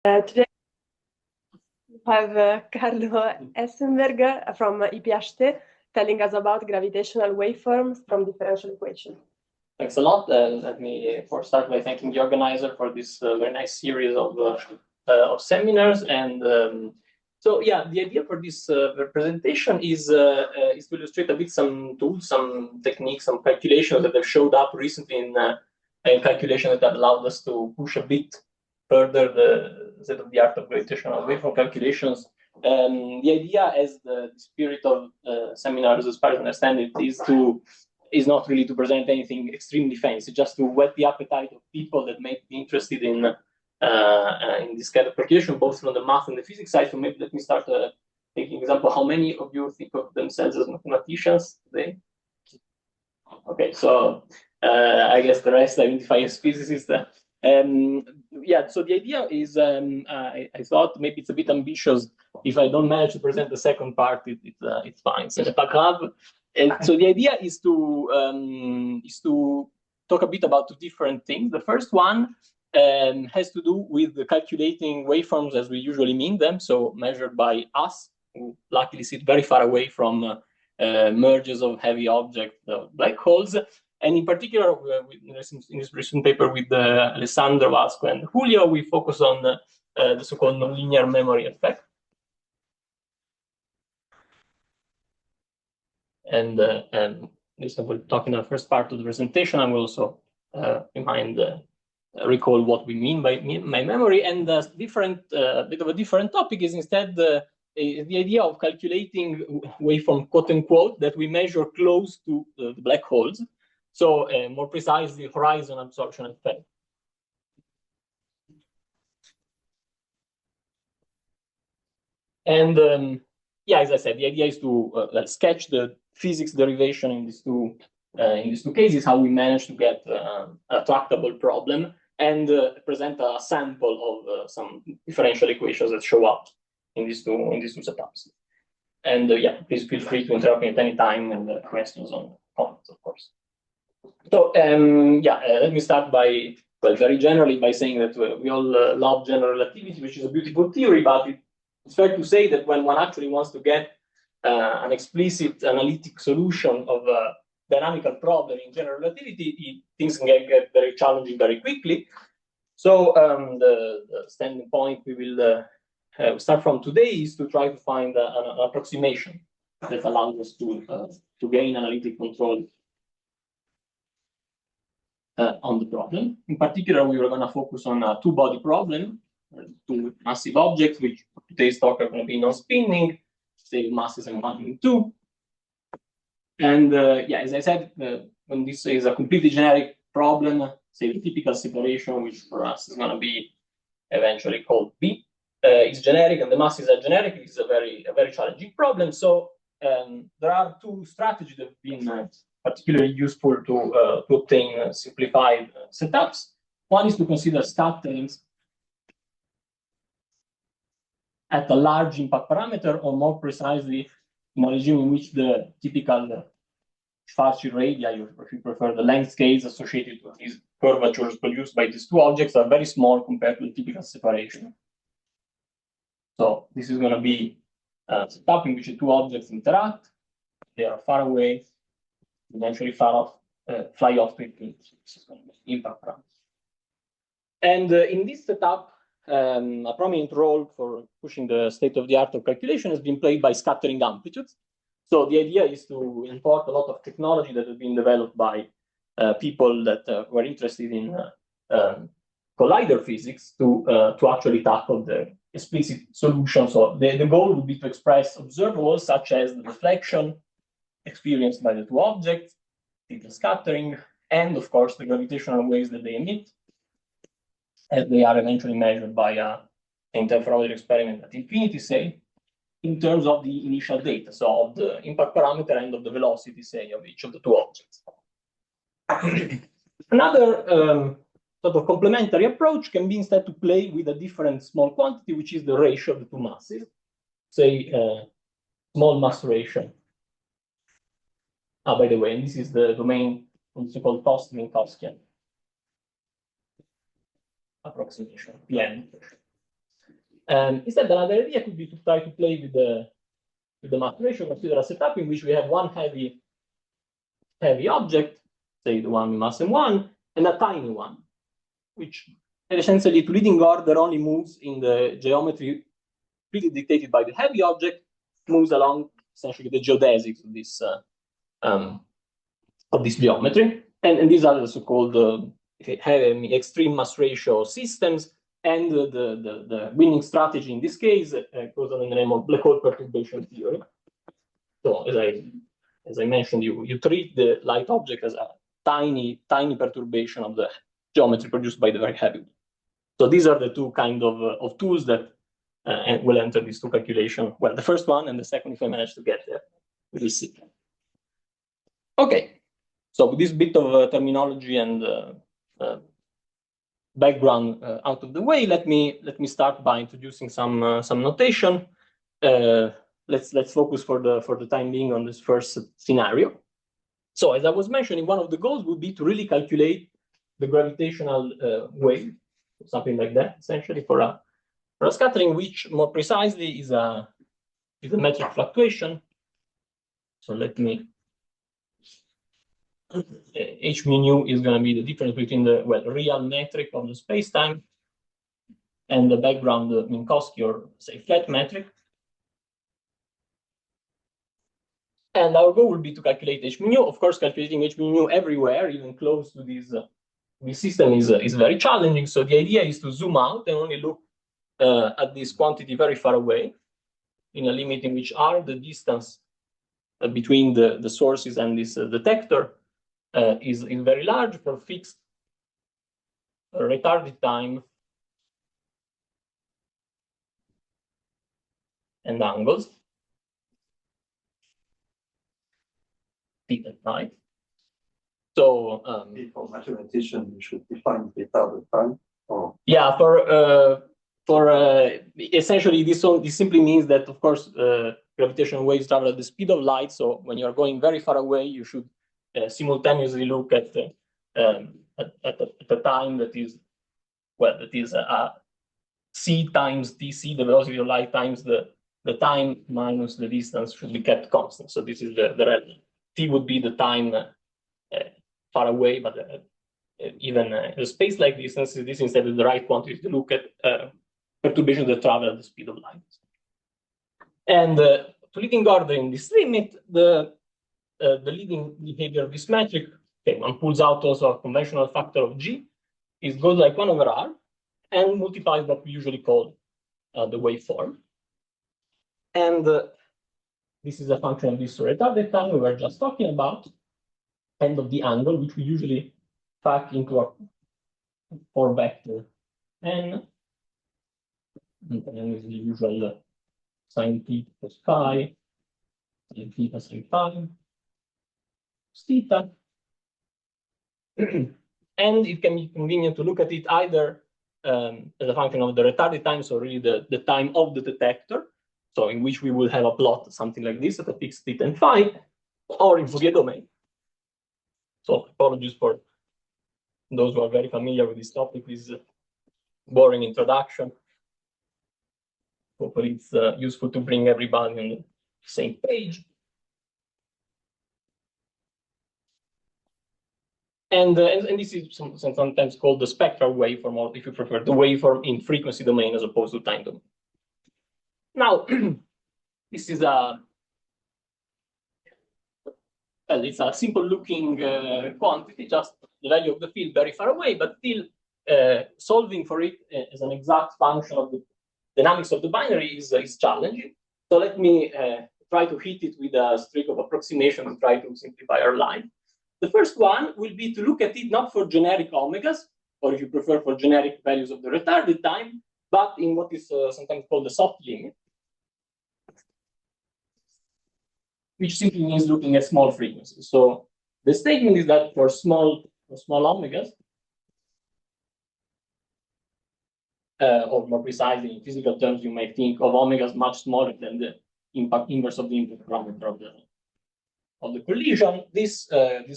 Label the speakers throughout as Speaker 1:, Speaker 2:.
Speaker 1: Today we have Carlo Heissenberg from IPHT telling us about gravitational waveforms from differential equations.
Speaker 2: Thanks a lot. Let me first start by thanking the organizer for this very nice series of seminars. And so, yeah, the idea for this presentation is to illustrate a bit some tools, some techniques, some calculations that have showed up recently in calculations that have allowed us to push a bit further the state-of-the-art of gravitational waveform calculations. The idea, as the spirit of seminars, as far as I understand it, is not really to present anything extremely fancy, just to whet the appetite of people that may be interested in this kind of calculation, both from the math and the physics side. So maybe let me start taking an example. How many of you think of themselves as mathematicians today? Okay, so I guess the rest identify as physicists. Yeah, so the idea is, I thought maybe it's a bit ambitious. If I don't manage to present the second part, it's fine. So the idea is to talk a bit about two different things. The first one has to do with calculating waveforms as we usually mean them, so measured by us, who luckily sit very far away from mergers of heavy objects, black holes. And in particular, in this recent paper with Alessandro, Vasco, and Julio, we focus on the so-called nonlinear memory effect. And this we'll talk in the first part of the presentation. I will also recall what we mean by memory. And a bit of a different topic is instead the idea of calculating waveform, quote unquote, that we measure close to the black holes. So more precisely, horizon absorption effect. And yeah, as I said, the idea is to sketch the physics derivation in these two cases, how we manage to get a tractable problem, and present a sample of some differential equations that show up in these two setups. And yeah, please feel free to interrupt me at any time and questions on comments, of course. So yeah, let me start by, well, very generally by saying that we all love general relativity, which is a beautiful theory, but it's fair to say that when one actually wants to get an explicit analytic solution of a dynamical problem in general relativity, things can get very challenging very quickly. So the standing point we will start from today is to try to find an approximation that allows us to gain analytic control on the problem. In particular, we were going to focus on a two-body problem, two massive objects, which for today's talk are going to be non-spinning, say masses and 1 and 2. And yeah, as I said, when this is a completely generic problem, say the typical separation, which for us is going to be eventually called B, is generic, and the masses are generic. It's a very challenging problem. So there are two strategies that have been particularly useful to obtain simplified setups. One is to consider scatterings at a large impact parameter, or more precisely, in a regime in which the typical Schwarzschild radii, if you prefer, the length scales associated with these curvatures produced by these two objects are very small compared to the typical separation. So this is going to be a setup in which the two objects interact. They are far away, eventually fly off quickly. This is going to be impact parameters. And in this setup, a prominent role for pushing the state-of-the-art of calculation has been played by scattering amplitudes. So the idea is to import a lot of technology that has been developed by people that were interested in collider physics to actually tackle the explicit solution. So the goal would be to express observables such as the deflection experienced by the two objects, the scattering, and of course the gravitational waves that they emit, as they are eventually measured by an interferometer experiment at infinity, say, in terms of the initial data, so of the impact parameter and of the velocity, say, of each of the two objects. Another sort of complementary approach can be instead to play with a different small quantity, which is the ratio of the two masses, say, small mass ratio. By the way, and this is the domain of the so-called Minkowskian approximation, PM. Instead, another idea could be to try to play with the mass ratio. Consider a setup in which we have one heavy object, say the one with mass m1, and a tiny one, which essentially to leading order only moves in the geometry really dictated by the heavy object, moves along essentially the geodesics of this geometry. And these are the so-called extreme mass ratio systems. And the winning strategy in this case goes under the name of black hole perturbation theory. So as I mentioned, you treat the light object as a tiny perturbation of the geometry produced by the very heavy. So these are the two kind of tools that will enter these two calculations. Well, the first one and the second, if I manage to get there, we'll see. Okay, so with this bit of terminology and background out of the way, let me start by introducing some notation. Let's focus for the time being on this first scenario. So as I was mentioning, one of the goals would be to really calculate the gravitational wave, something like that, essentially for a scattering, which more precisely is a metric fluctuation. So let me. H mu nu is going to be the difference between the real metric of the space-time and the background Minkowski, or say flat metric. And our goal will be to calculate H mu nu. Of course, calculating H mu nu everywhere, even close to this system, is very challenging. So the idea is to zoom out and only look at this quantity very far away, in a limit in which r, the distance between the sources and this detector, is very large for fixed retarded time and angles. Theta phi. So
Speaker 3: for mathematician, you should define retarded time. Or
Speaker 2: yeah, for essentially this simply means that, of course, gravitational waves travel at the speed of light. So when you are going very far away, you should simultaneously look at the time that is c times tc, the velocity of light, times the time minus the distance should be kept constant. So this is the relative. T would be the time far away, but even a space like distance, this instead is the right quantity to look at perturbations that travel at the speed of light. And to leading order in this limit, the leading behavior of this metric, okay, one pulls out also a conventional factor of g, goes like 1 over r, and multiplies what we usually call the waveform. And this is a function of this retarded time we were just talking about, and of the angle, which we usually pack into a 4-vector n, and then is the usual sine theta plus phi, sine theta sine phi, theta. And it can be convenient to look at it either as a function of the retarded time, so really the time of the detector, so in which we will have a plot something like this at a fixed theta and phi, or in Fourier domain. So apologies for those who are very familiar with this topic. This is a boring introduction. Hopefully it's useful to bring everybody on the same page. And this is sometimes called the spectral waveform, or if you prefer, the waveform in frequency domain as opposed to time domain. Now, this is it's a simple looking quantity, just the value of the field very far away, but still solving for it as an exact function of the dynamics of the binary is challenging. So let me try to hit it with a streak of approximation and try to simplify our line. The first one will be to look at it not for generic omegas, or if you prefer for generic values of the retarded time, but in what is sometimes called the soft limit, which simply means looking at small frequencies. So the statement is that for small omegas, or more precisely in physical terms, you may think of omegas much smaller than the impact inverse of the impact parameter of the collision. This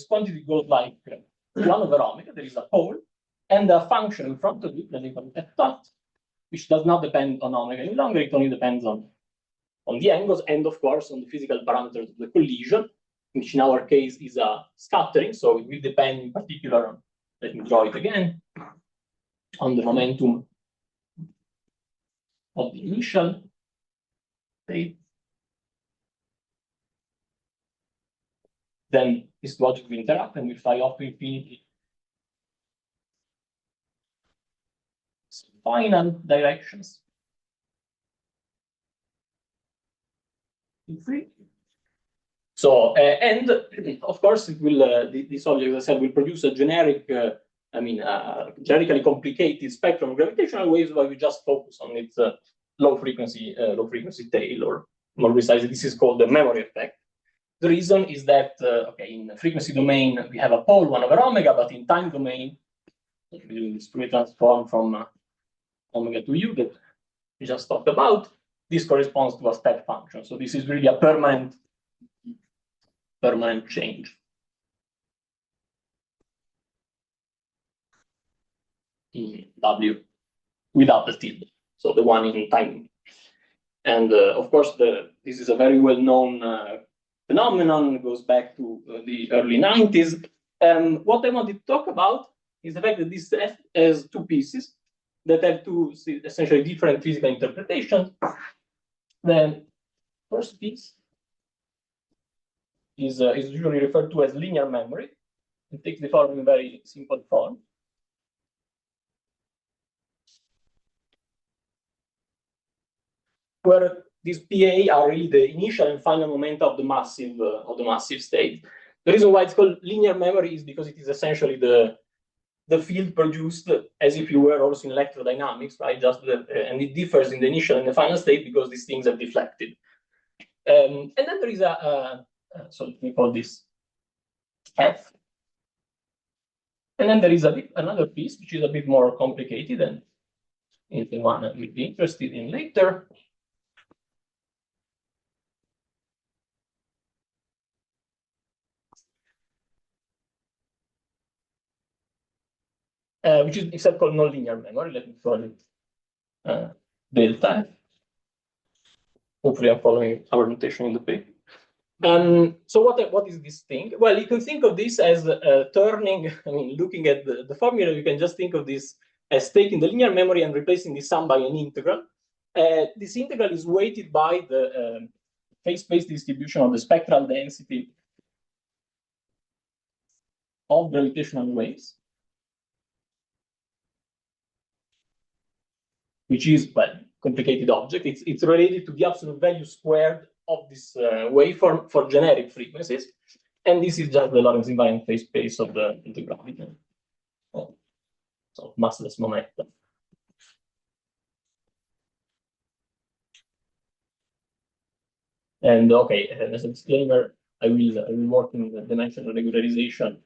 Speaker 2: quantity goes like 1 over omega. There is a pole and a function in front of it, let me call it f dot, which does not depend on omega any longer. It only depends on the angles and, of course, on the physical parameters of the collision, which in our case is a scattering. So it will depend in particular on, let me draw it again, on the momentum of the initial state. Then this logic will interact and will fly off to infinity. Final directions. So, and of course, it will, this object, as I said, will produce a generic, generically complicated spectrum of gravitational waves, but we just focus on its low frequency tail, or more precisely, this is called the memory effect. The reason is that, in the frequency domain, we have a pole 1 over omega, but in time domain, we do this Fourier transform from omega to u that we just talked about. This corresponds to a step function. So this is really a permanent change in W without the tilde. So the one in time. And of course, this is a very well-known phenomenon. It goes back to the early 90s. What I wanted to talk about is the fact that this F has two pieces that have two essentially different physical interpretations. The first piece is usually referred to as linear memory. It takes the following very simple form. Where these PA are really the initial and final momenta of the massive state. The reason why it's called linear memory is because it is essentially the field produced as if you were also in electrodynamics, right? And it differs in the initial and the final state because these things are deflected. And then there is so let me call this F. And then there is another piece which is a bit more complicated, and is the one that we'll be interested in later. Which is instead called nonlinear memory. Let me call it delta. Hopefully, I'm following our notation in the paper. So what is this thing? Well, you can think of this as turning. Looking at the formula, you can just think of this as taking the linear memory and replacing the sum by an integral. This integral is weighted by the phase space distribution of the spectral density of gravitational waves, which is, well, complicated object. It's related to the absolute value squared of this waveform for generic frequencies. And this is just the Lorentz invariant phase space of the gravity. So massless momentum. And okay, as a disclaimer, I will work in the dimensional regularization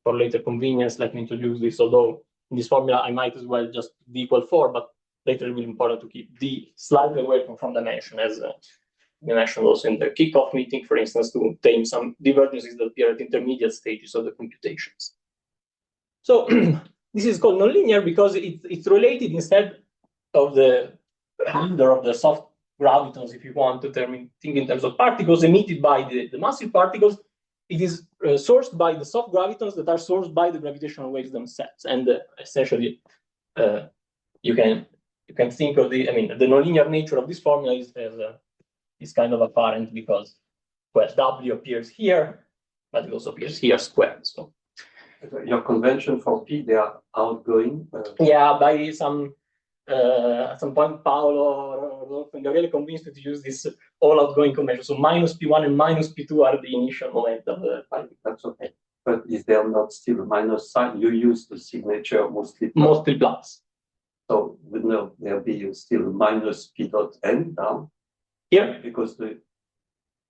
Speaker 2: for later convenience. Let me introduce this, although in this formula I might as well just d equal 4, but later it will be important to keep d slightly away from dimension, as we mentioned also in the kickoff meeting, for instance, to tame some divergences that appear at intermediate stages of the computations. So this is called nonlinear because it's related instead of the hinder of the soft gravitons, if you want to think in terms of particles emitted by the massive particles. It is sourced by the soft gravitons that are sourced by the gravitational waves themselves. And essentially, you can think of the nonlinear nature of this formula is kind of apparent because, well, W appears here, but it also appears here squared. So
Speaker 3: your convention for P, they are outgoing.
Speaker 2: Yeah, by at some point, Paolo, they're really convinced to use this all outgoing convention. So minus P1 and minus P2 are the initial momentum.
Speaker 3: That's okay. But is there not still a minus sign? You use the signature mostly plus.
Speaker 2: Mostly plus.
Speaker 3: So no, there'll be still minus P dot n down
Speaker 2: here
Speaker 3: because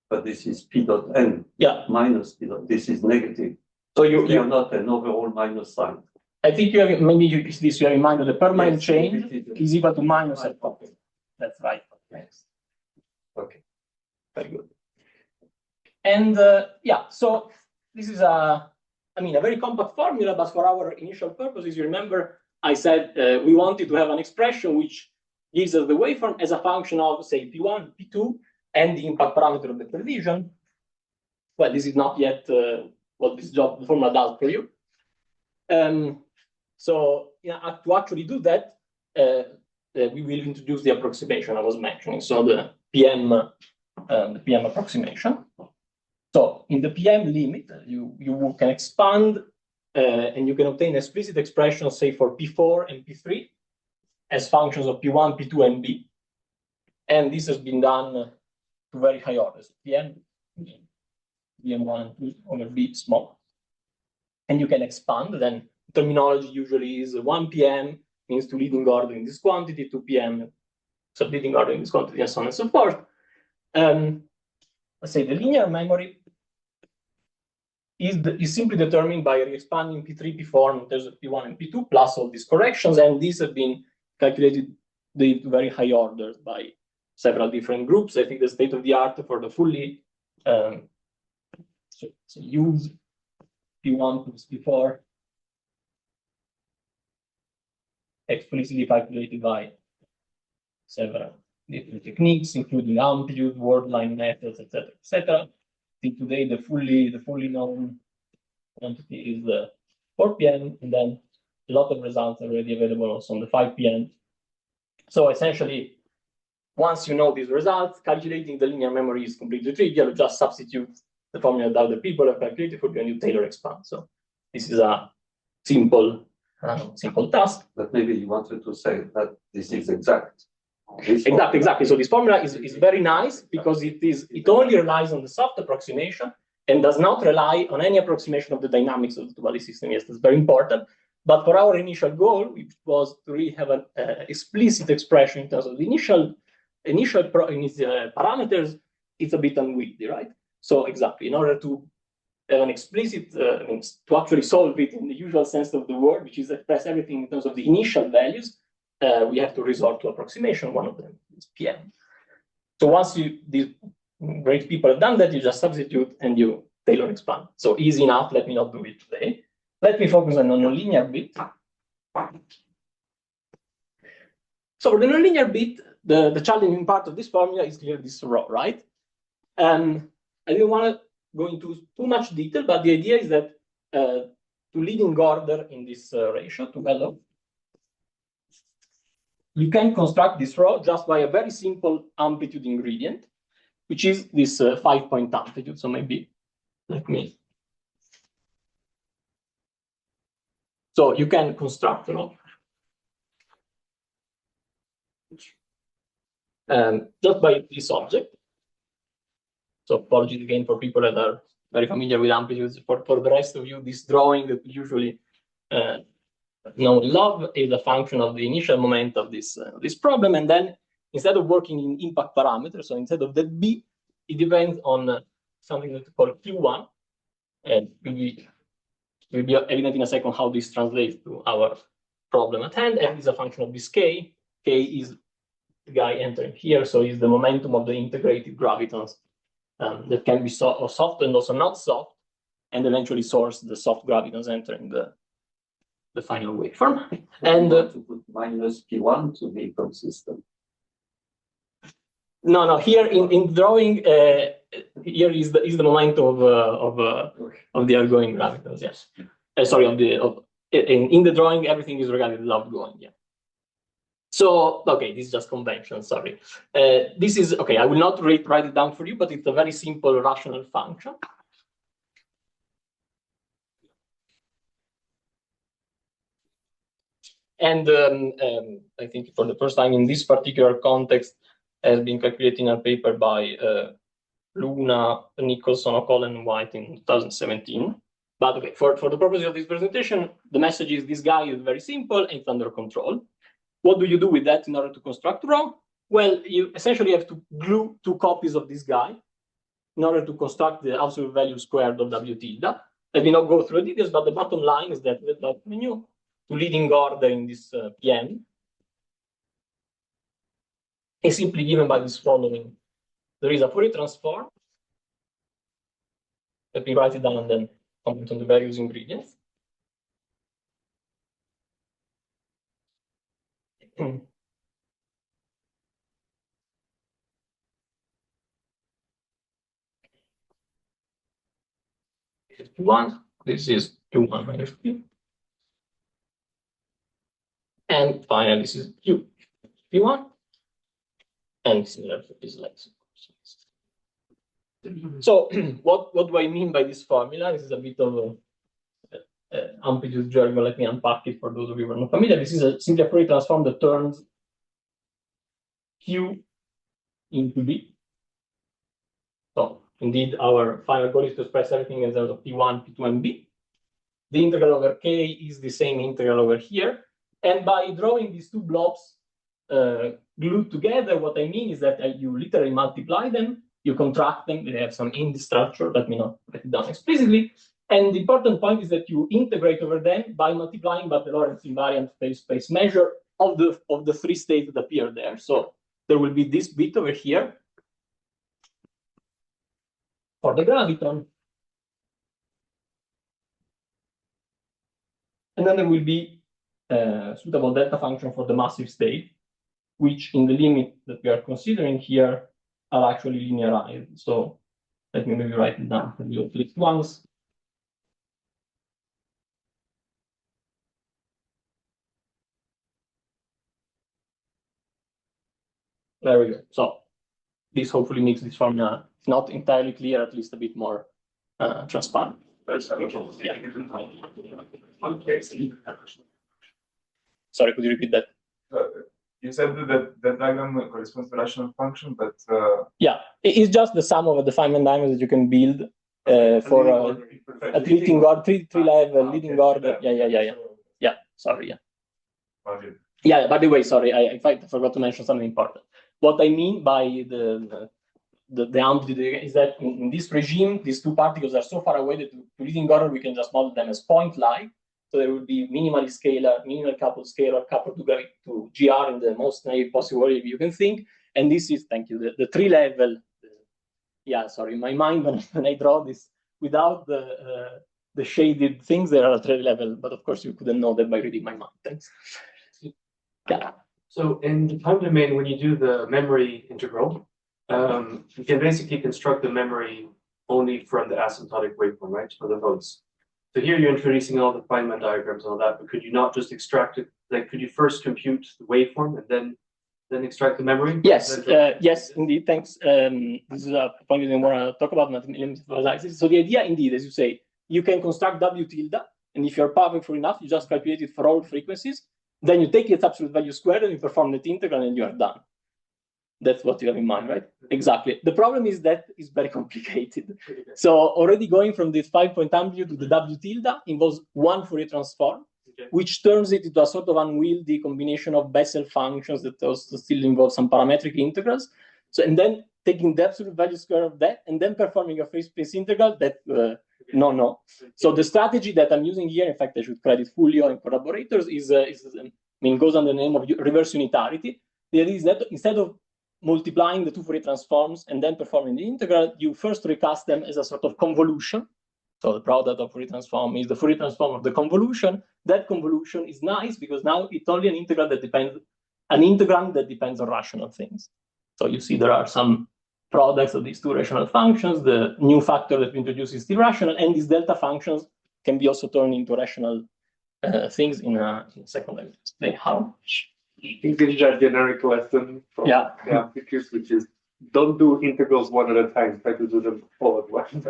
Speaker 3: but this is P dot n.
Speaker 2: Yeah.
Speaker 3: Minus P dot. This is negative.
Speaker 2: So you
Speaker 3: have not an overall minus sign.
Speaker 2: I think you have maybe you have in mind that the permanent change is equal to minus at pocket. That's right. Yes.
Speaker 3: Okay.
Speaker 2: Very good. And yeah, so this is a very compact formula, but for our initial purposes, you remember I said we wanted to have an expression which gives us the waveform as a function of, say, P1, P2, and the impact parameter of the collision. Well, this is not yet what this job, the formula does for you. So to actually do that, we will introduce the approximation I was mentioning, so the PM approximation. So in the PM limit, you can expand and you can obtain explicit expressions, say, for P4 and P3 as functions of P1, P2, and B. And this has been done to very high orders, PM1 and 2 over B small. And you can expand, then terminology usually is 1 PM means to leading order in this quantity, 2 PM subleading order in this quantity, and so on and so forth. Let's say the linear memory is simply determined by re-expanding P3, P4 in terms of P1 and P2 plus all these corrections, and these have been calculated to very high orders by several different groups. I think the state of the art for the fully use P1 plus P4 explicitly calculated by several different techniques, including amplitude, word line methods, etc., etc. I think today the fully known quantity is the 4 PM, and then a lot of results are already available also on the 5 PM. So essentially, once you know these results, calculating the linear memory is completely trivial. You just substitute the formula that other people have calculated for you, and you Taylor expand. So this is a simple task.
Speaker 3: But maybe you wanted to say that this is exact.
Speaker 2: Exactly. So this formula is very nice because it only relies on the soft approximation and does not rely on any approximation of the dynamics of the two-body system. Yes, that's very important. But for our initial goal, which was to really have an explicit expression in terms of the initial parameters, it's a bit unwieldy, right? So exactly, in order to have an explicit, to actually solve it in the usual sense of the word, which is express everything in terms of the initial values, we have to resort to approximation. One of them is PM. So once these great people have done that, you just substitute and you Taylor expand. So easy enough. Let me not do it today. Let me focus on the nonlinear bit. So for the nonlinear bit, the challenging part of this formula is clearly this row, right? I didn't want to go into too much detail, but the idea is that to leading order in this ratio to LO, you can construct this row just by a very simple amplitude ingredient, which is this 5-point amplitude. So maybe let me. So you can construct a row just by this object. So apologies again for people that are very familiar with amplitudes. For the rest of you, this drawing that usually love is a function of the initial moment of this problem, and then instead of working in impact parameters, so instead of that B, it depends on something that we call Q1, and will be evident in a second how this translates to our problem at hand. And is a function of this K. K is the guy entering here, so is the momentum of the integrated gravitons that can be soft and also not soft, and eventually source the soft gravitons entering the final waveform. And
Speaker 3: to put minus P1 to be consistent.
Speaker 2: No. Here in drawing, here is the momentum of the outgoing gravitons. Yes, sorry. In the drawing, everything is regarding the outgoing. Yeah. So okay, this is just convention. Sorry. This is okay. I will not write it down for you, but it's a very simple rational function. And I think for the first time in this particular context, has been calculated in a paper by Luna, Nicholson, O'Connell, and White in 2017. But okay, for the purpose of this presentation, the message is this guy is very simple and it's under control. What do you do with that in order to construct row? Well, you essentially have to glue 2 copies of this guy in order to construct the absolute value squared of W tilde. Let me not go through the details, but the bottom line is that when you to leading order in this PM is simply given by this following. There is a Fourier transform. Let me write it down and then comment on the various ingredients. P1, this is Q1 minus P. And finally, this is P1. And similar is like so. What do I mean by this formula? This is a bit of amplitude jargon. Let me unpack it for those of you who are not familiar. This is a simply a Fourier transform that turns Q into B. So indeed, our final goal is to express everything in terms of P1, P2, and B. The integral over K is the same integral over here. And by drawing these two blobs glued together, what I mean is that you literally multiply them, you contract them, they have some in structure, let me not write it down explicitly. And the important point is that you integrate over them by multiplying by the Lorentz invariant phase-space measure of the three states that appear there. So there will be this bit over here for the graviton. And then there will be a suitable delta function for the massive state, which in the limit that we are considering here are actually linearized. So let me maybe write it down for you at least once. There we go. So this hopefully makes this formula not entirely clear, at least a bit more transparent. Yeah. Sorry, could you repeat that?
Speaker 4: You said that the diagram corresponds to rational function, but
Speaker 2: yeah, it's just the sum of the Feynman diagrams that you can build for a leading order, three level leading order. Yeah. Sorry, yeah. Yeah. By the way, sorry, I forgot to mention something important. What I mean by the amplitude is that in this regime, these two particles are so far away that to leading order we can just model them as point-like. So there will be minimally scalar, minimal coupled scalar, coupled to GR in the most naive possible way you can think. And this is, thank you, the three level. Yeah, sorry, in my mind when I draw this without the shaded things, there are three level. But of course, you couldn't know that by reading my mind. Thanks. Yeah.
Speaker 5: So in the time domain, when you do the memory integral, you can basically construct the memory only from the asymptotic waveform, right, for the votes. So here you're introducing all the Feynman diagrams and all that, but could you not just extract it? Like, could you first compute the waveform and then extract the memory?
Speaker 2: Yes, yes, indeed. Thanks. This is a point we want to talk about. So the idea, indeed, as you say, you can construct W tilde, and if you're powerful enough, you just calculate it for all frequencies. Then you take its absolute value squared and you perform the integral, and you are done. That's what you have in mind, right? Exactly. The problem is that it's very complicated. So already going from this 5-point amplitude to the W tilde involves one Fourier transform, which turns it into a sort of unwieldy combination of Bessel functions that also still involve some parametric integrals. So, and then taking the absolute value square of that, and then performing a phase-space integral that, no. So the strategy that I'm using here, in fact, I should credit Julio and collaborators, goes under the name of reverse unitarity. The idea is that instead of multiplying the two Fourier transforms and then performing the integral, you first recast them as a sort of convolution. So the product of Fourier transform is the Fourier transform of the convolution. That convolution is nice because now it's only an integral that depends, an integrand that depends on rational things. So you see there are some products of these two rational functions. The new factor that we introduce is still rational, and these delta functions can be also turned into rational things in a second. Let me explain how.
Speaker 6: I think this is a generic lesson from the amplitudes, which is don't do integrals one at a time. Try to do them all at once.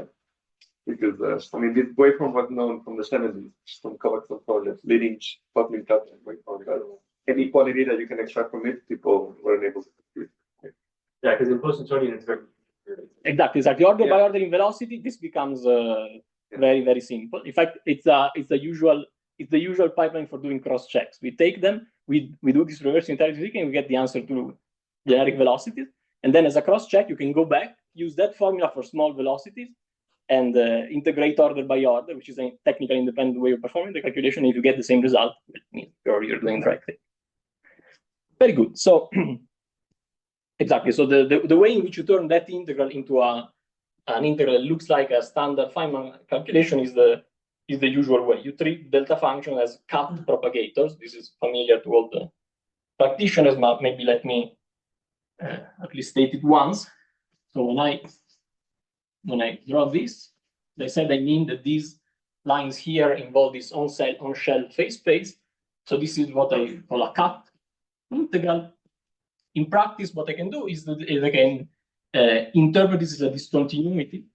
Speaker 6: Because this waveform was known from the 70s, from Kovacs projects, leading bottling cup waveform. Any quality that you can extract from it, people were able to compute.
Speaker 5: Yeah, because in post-Newtonian it's very
Speaker 2: exactly. Order by ordering velocity, this becomes very, very simple. In fact, it's the usual pipeline for doing cross checks. We take them, we do this reverse unitarity, and we get the answer to generic velocities. And then as a cross check, you can go back, use that formula for small velocities, and integrate order by order, which is a technically independent way of performing the calculation. If you get the same result, it means you're doing the right thing. Very good. So exactly. So the way in which you turn that integral into an integral that looks like a standard Feynman calculation is the usual way. You treat delta function as coupled propagators. This is familiar to all the practitioners, but maybe let me at least state it once. So when I draw this, they said I mean that these lines here involve this on-shell phase space. So this is what I call a cut integral. In practice, what I can do is that I can interpret this as a discontinuity.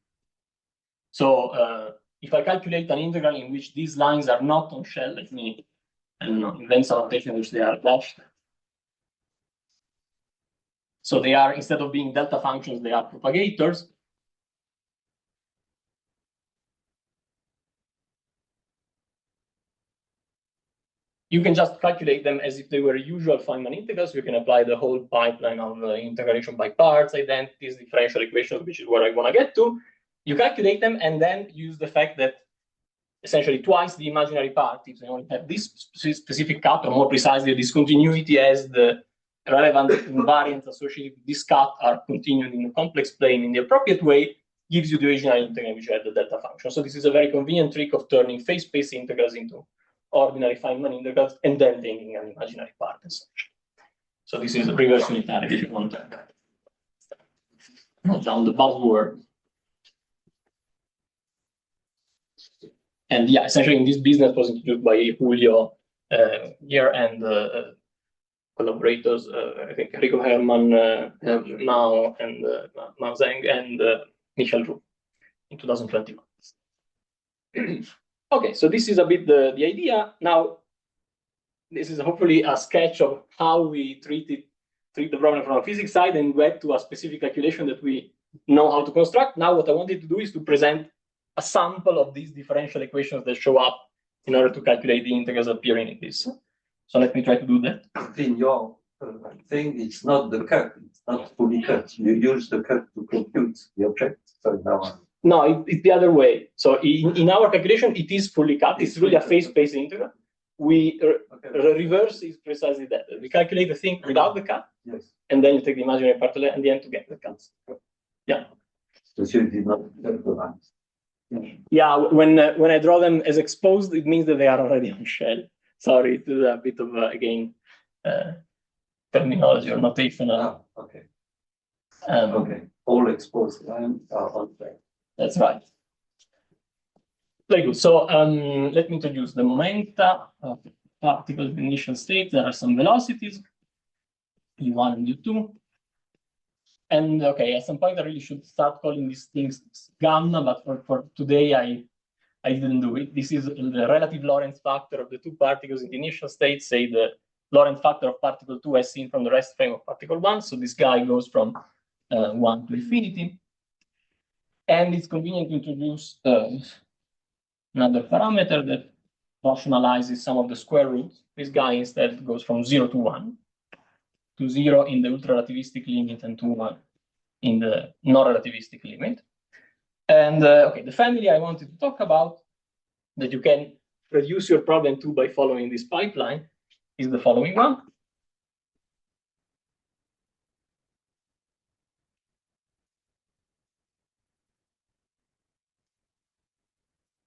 Speaker 2: So if I calculate an integral in which these lines are not on shell, let me, I don't know, invent some notation in which they are dashed. So they are, instead of being delta functions, they are propagators. You can just calculate them as if they were usual Feynman integrals. You can apply the whole pipeline of integration by parts, identities, differential equations, which is where I want to get to. You calculate them and then use the fact that essentially twice the imaginary part, if they only have this specific cut, or more precisely, discontinuity as the relevant invariants associated with this cut are continued in a complex plane in the appropriate way, gives you the original integral which had the delta function. So this is a very convenient trick of turning phase space integrals into ordinary Feynman integrals and then taking an imaginary part. So this is a reverse unitarity if you want to note down the buzzword. And yeah, essentially in this business was introduced by Julio here and collaborators, I think Rico Herman, Mao, and Mao Zeng, and Michel Roux in 2021. Okay, so this is a bit the idea. Now, this is hopefully a sketch of how we treat the problem from a physics side and get to a specific calculation that we know how to construct. Now, what I wanted to do is to present a sample of these differential equations that show up in order to calculate the integrals appearing in this. So let me try to do that.
Speaker 3: In your thing, it's not the cut, it's not fully cut. You use the cut to compute the object. So now
Speaker 2: no, it's the other way. So in our calculation, it is fully cut. It's really a phase space integral. We reverse is precisely that. We calculate the thing without the cut,
Speaker 3: yes,
Speaker 2: and then you take the imaginary part at the end to get the cuts. Yeah.
Speaker 3: So you did not have the lines.
Speaker 2: Yeah, when I draw them as exposed, it means that they are already on shell. Sorry, it is a bit of again terminology or notation.
Speaker 3: Okay. Okay. All exposed lines are on track.
Speaker 2: That's right. Very good. So let me introduce the momenta of particles in initial state. There are some velocities, U1 and U2. And okay, at some point I really should start calling these things gamma, but for today I didn't do it. This is the relative Lorentz factor of the two particles in the initial state, say the Lorentz factor of particle 2 as seen from the rest frame of particle 1. So this guy goes from 1 to infinity. And it's convenient to introduce another parameter that rationalizes some of the square roots. This guy instead goes from 0 to 1, to 0 in the ultra-relativistic limit and to 1 in the non-relativistic limit. And okay, the family I wanted to talk about that you can reduce your problem to by following this pipeline is the following one.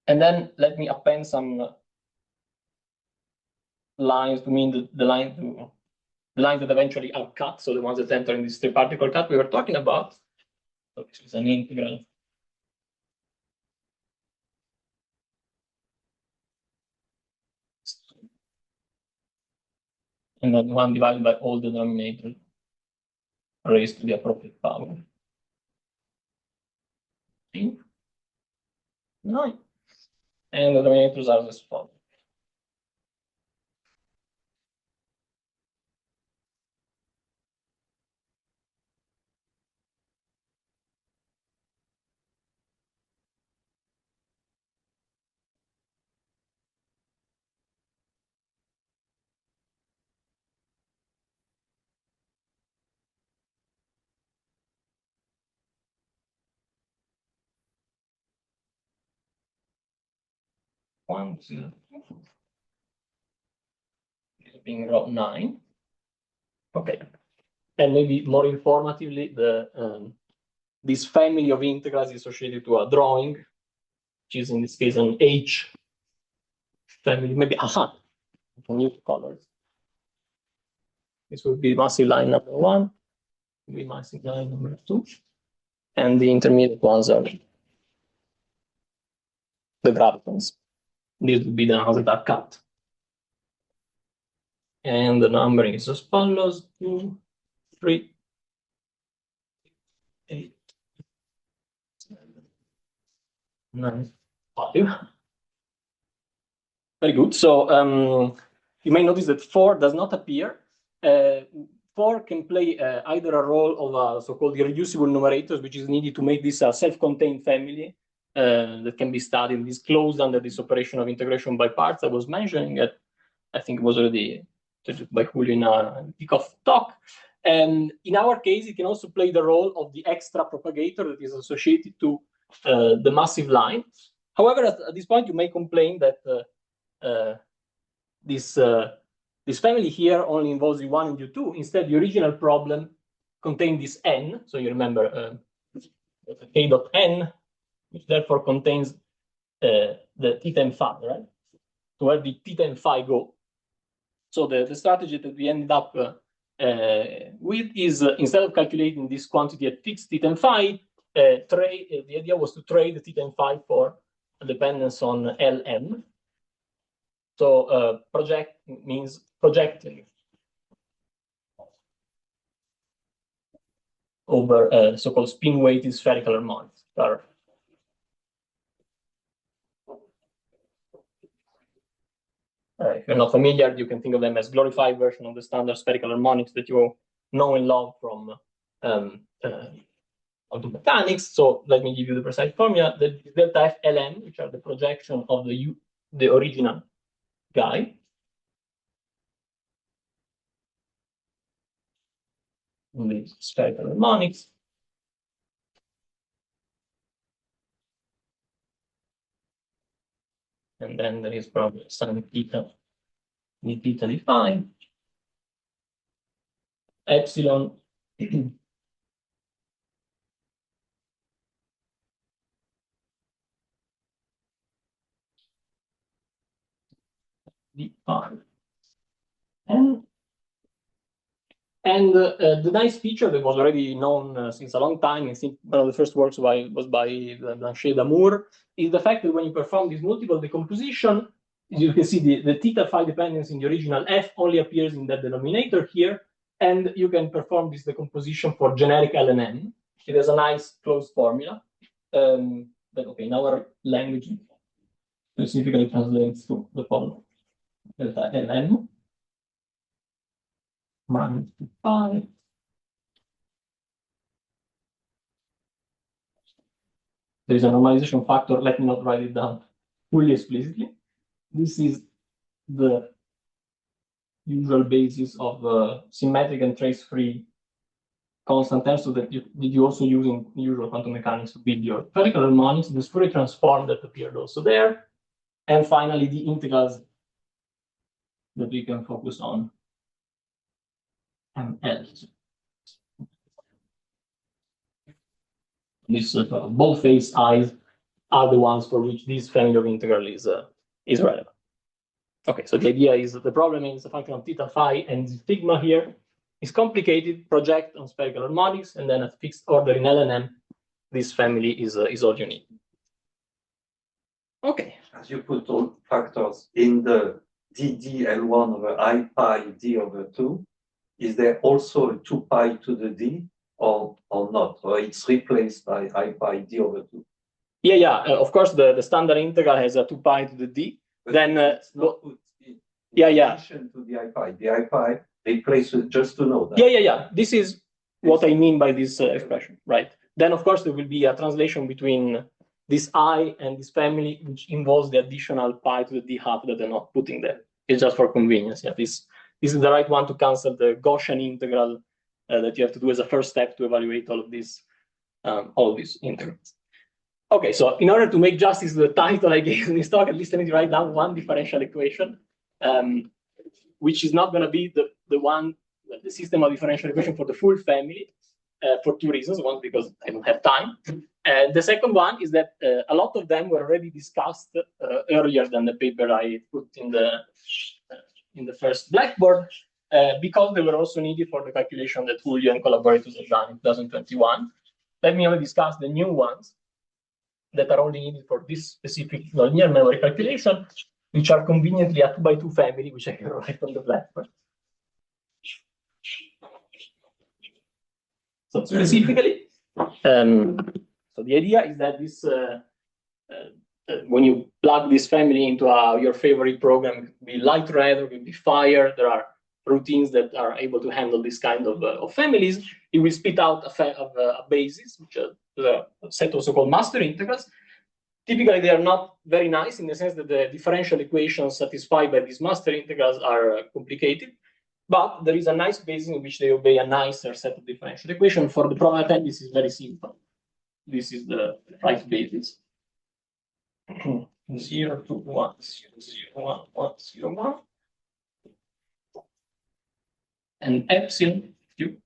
Speaker 2: And then let me append some lines to mean the lines that eventually are cut, so the ones that enter in this three-particle cut we were talking about. So this is an integral. And then 1 divided by all the denominators raised to the appropriate power. 9. And the denominators are as follows. One, two, being row 9. Okay. And maybe more informatively, this family of integrals is associated to a drawing, which is in this case an H family, maybe can use colors. This would be massive line number 1, would be massive line number 2, and the intermediate ones are the gravitons. This would be the Hazeltine cut. And the numbering is as follows: 2, 3, 8, 7, 9, 5. Very good. So you may notice that 4 does not appear. 4 can play either a role of a so-called irreducible numerators, which is needed to make this a self-contained family that can be studied, is closed under this operation of integration by parts I was mentioning. I think it was already by Julio in a kickoff talk. And in our case, it can also play the role of the extra propagator that is associated to the massive line. However, at this point, you may complain that this family here only involves U1 and U2. Instead, the original problem contained this n. So you remember k dot n, which therefore contains the theta and phi, right? So where the theta and phi go. So the strategy that we ended up with is instead of calculating this quantity at fixed theta and phi, the idea was to trade the theta and phi for a dependence on Lm. So project means projecting over so-called spin-weighted spherical harmonics. If you're not familiar, you can think of them as glorified version of the standard spherical harmonics that you know and love from quantum mechanics. So let me give you the precise formula. The delta F Lm, which are the projection of the original guy. The spherical harmonics. And then there is probably some theta, the theta defined, epsilon defined. And the nice feature that was already known since a long time, I think one of the first works was by Blanchet d'Amour, is the fact that when you perform this multiple decomposition, you can see the theta phi dependence in the original F only appears in that denominator here, and you can perform this decomposition for generic LNN. It has a nice closed formula. But okay, in our language, specifically translates to the following: delta Ln minus 5 there is a normalization factor. Let me not write it down fully explicitly. This is the usual basis of symmetric and trace-free constant terms, so that you also use in usual quantum mechanics to build your spherical harmonics, this Fourier transform that appeared also there, and finally the integrals that we can focus on. ML. These both face eyes are the ones for which this family of integral is relevant. Okay, so the idea is that the problem is a function of theta phi, and the sigma here is complicated. Project on spherical harmonics, and then at fixed order in LNM, this family is all you need. Okay.
Speaker 3: As you put all factors in the dd L1 over I pi d over 2, is there also a 2 pi to the d or not? Or it's replaced by I pi d over 2?
Speaker 2: Yeah. Of course, the standard integral has a 2 pi to the d.
Speaker 3: But
Speaker 2: then
Speaker 3: it's not put in addition to the I pi. The I pi replaces, just to know that.
Speaker 2: Yeah. This is what I mean by this expression, right? Then, of course, there will be a translation between this I and this family, which involves the additional pi to the d half that they're not putting there. It's just for convenience. Yeah, this is the right one to cancel the Gaussian integral that you have to do as a first step to evaluate all of these integrals. Okay, so in order to make justice to the title I gave in this talk, at least I need to write down one differential equation, which is not going to be the system of differential equation for the full family, for two reasons. One, because I don't have time. And the second one is that a lot of them were already discussed earlier than the paper I put in the first Blackboard. because they were also needed for the calculation that Julio and collaborators have done in 2021. Let me only discuss the new ones that are only needed for this specific linear memory calculation, which are conveniently a 2x2 family, which I can write on the blackboard. So specifically, so the idea is that this, when you plug this family into your favorite program, it could be light red or it could be fire. There are routines that are able to handle this kind of families. It will spit out a basis, which is a set of so-called master integrals. Typically, they are not very nice in the sense that the differential equations satisfied by these master integrals are complicated. But there is a nice basis in which they obey a nicer set of differential equations. For the problem attempt, this is very simple. This is the right basis. 0, 2, 1, 0, 0, 1, 1, 0, 1. And epsilon, q,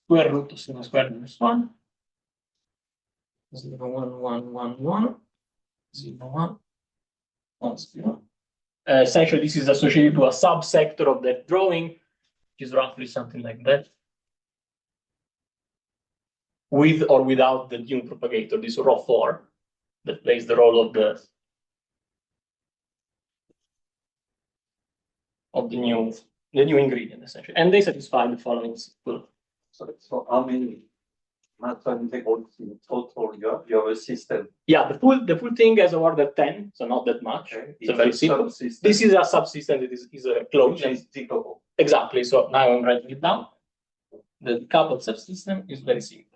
Speaker 2: square root of sigma squared minus 1. 0, 1, 1, 1, 1, 0, 1, 1, 0. Essentially, this is associated to a subsector of that drawing, which is roughly something like that, with or without the new propagator, this rho 4, that plays the role of the new ingredient, essentially. And they satisfy the following simple.
Speaker 3: So how many master integrals in total you have a system?
Speaker 2: Yeah, the full thing has order 10, so not that much.
Speaker 3: Okay.
Speaker 2: It's a very simple.
Speaker 3: Subsystem.
Speaker 2: This is a subsystem that is a closed.
Speaker 3: Which is decoupled.
Speaker 2: Exactly. So now I'm writing it down. The decoupled subsystem is very simple.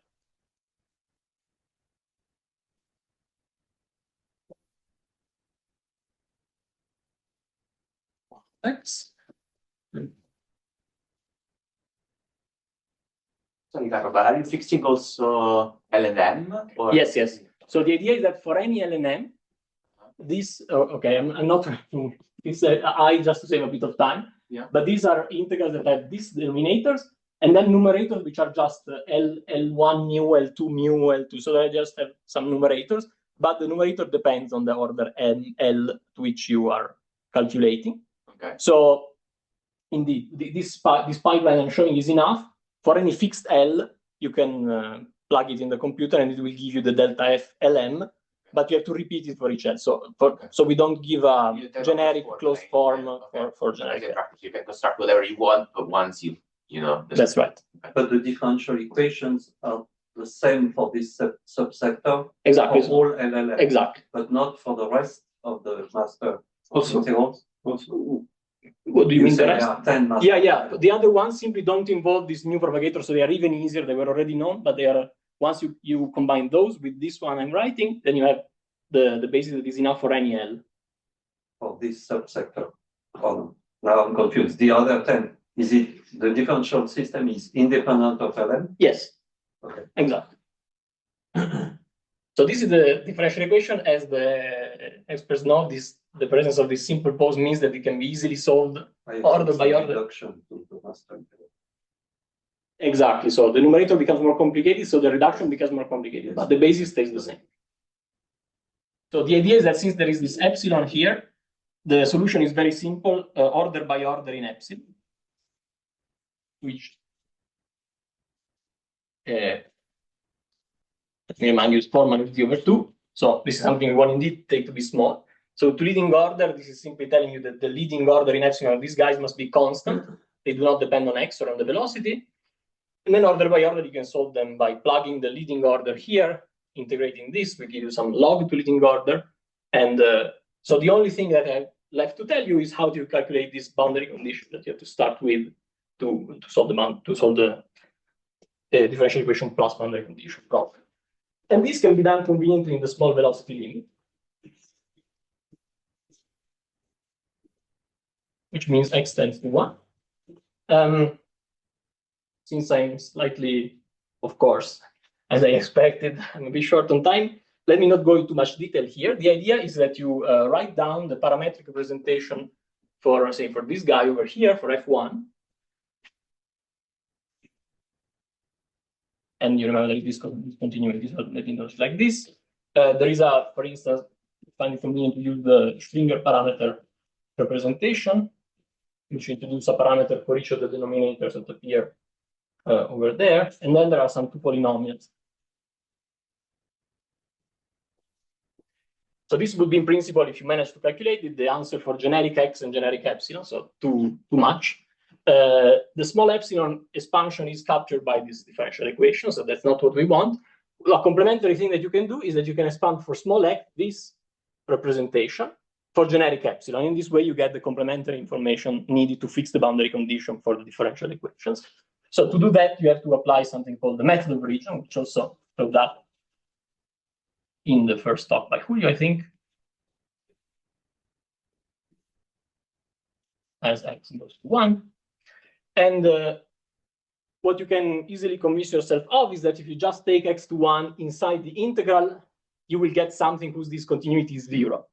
Speaker 2: X.
Speaker 7: Sorry, Carlo, but are you fixing also LNM? Or?
Speaker 2: Yes, yes. So the idea is that for any LNM, this, okay, I'm not writing this I just to save a bit of time,
Speaker 7: yeah.
Speaker 2: But these are integrals that have these denominators and then numerators, which are just L1 mu, L2 mu, L2. So they just have some numerators, but the numerator depends on the order N, L to which you are calculating.
Speaker 7: Okay.
Speaker 2: So indeed, this pipeline I'm showing is enough. For any fixed L, you can plug it in the computer and it will give you the delta F LM, but you have to repeat it for each L. So so we don't give a generic closed form for generic.
Speaker 7: You can construct whatever you want, but once you know.
Speaker 2: That's right.
Speaker 3: But the differential equations are the same for this subsector.
Speaker 2: Exactly.
Speaker 3: For all LLM.
Speaker 2: Exactly.
Speaker 3: But not for the rest of the master
Speaker 2: Also.
Speaker 3: integrals.
Speaker 2: What do you mean the rest?
Speaker 3: 10 master.
Speaker 2: Yeah. The other ones simply don't involve this new propagator, so they are even easier. They were already known, but they are, once you combine those with this one I'm writing, then you have the basis that is enough for any L.
Speaker 3: For this subsector column. Now I'm confused. The other 10, is it the differential system is independent of LM?
Speaker 2: Yes.
Speaker 3: Okay.
Speaker 2: Exactly. So this is the differential equation. As the experts know, the presence of this simple pose means that it can be easily solved order by order.
Speaker 3: Reduction to the master integral.
Speaker 2: Exactly. So the numerator becomes more complicated, so the reduction becomes more complicated, but the basis stays the same. So the idea is that since there is this epsilon here, the solution is very simple, order by order in epsilon, which let me remind you, is 4 minus d over 2. So this is something we want indeed take to be small. So to leading order, this is simply telling you that the leading order in epsilon of these guys must be constant. They do not depend on x or on the velocity. And then order by order, you can solve them by plugging the leading order here, integrating this, we give you some log to leading order. And so the only thing that I have left to tell you is how to calculate this boundary condition that you have to start with to solve the differential equation plus boundary condition problem. And this can be done conveniently in the small velocity limit, which means x tends to 1. Since I'm slightly, of course, as I expected, I'm a bit short on time, let me not go into much detail here. The idea is that you write down the parametric representation for, say, for this guy over here, for F1. And you remember that this continuity, so let me know like this. There is a, for instance, I find it convenient to use the Stringer parameter representation. which introduce a parameter for each of the denominators that appear over there. And then there are some two polynomials. So this would be in principle, if you manage to calculate it, the answer for generic x and generic epsilon, so too much. The small epsilon expansion is captured by this differential equation, so that's not what we want. A complementary thing that you can do is that you can expand for small x this representation for generic epsilon. In this way, you get the complementary information needed to fix the boundary condition for the differential equations. So to do that, you have to apply something called the method of region, which also showed up in the first talk by Julio, I think, as x goes to 1. And what you can easily convince yourself of is that if you just take x to 1 inside the integral, you will get something whose discontinuity is 0.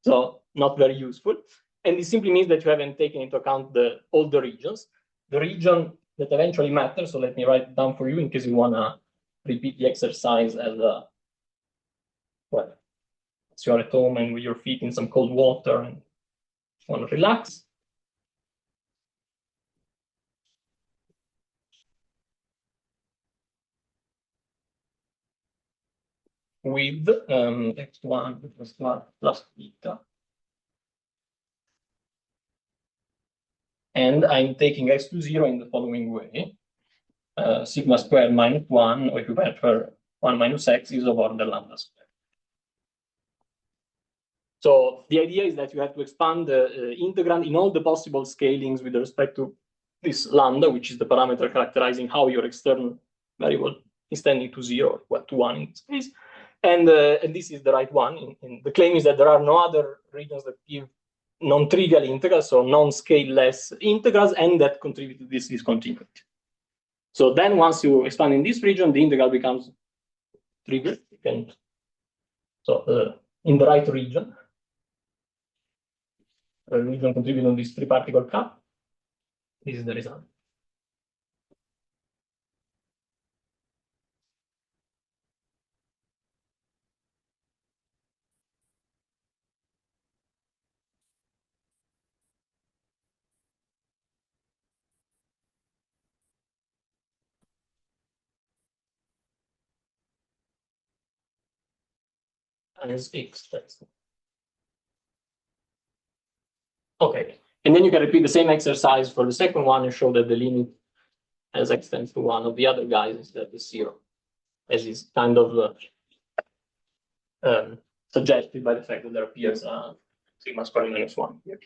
Speaker 2: So not very useful. And this simply means that you haven't taken into account all the regions. The region that eventually matters, so let me write it down for you in case you want to repeat the exercise as well, as you're at home and with your feet in some cold water and want to relax. With x1 plus 1 plus theta. And I'm taking x to 0 in the following way. Sigma squared minus 1, or if you prefer 1 minus x, is of order lambda squared. So the idea is that you have to expand the integrand in all the possible scalings with respect to this lambda, which is the parameter characterizing how your external variable is tending to 0, well, to 1 in this case. And this is the right one. The claim is that there are no other regions that give non-trivial integrals, so non-scale-less integrals, and that contribute to this discontinuity. So then once you expand in this region, the integral becomes trivial. So in the right region, a region contributing on this three-particle cup, this is the result. As x. Okay, and then you can repeat the same exercise for the second one and show that the limit as x tends to 1 of the other guys instead is 0, as is kind of suggested by the fact that there appears sigma squared minus 1 here.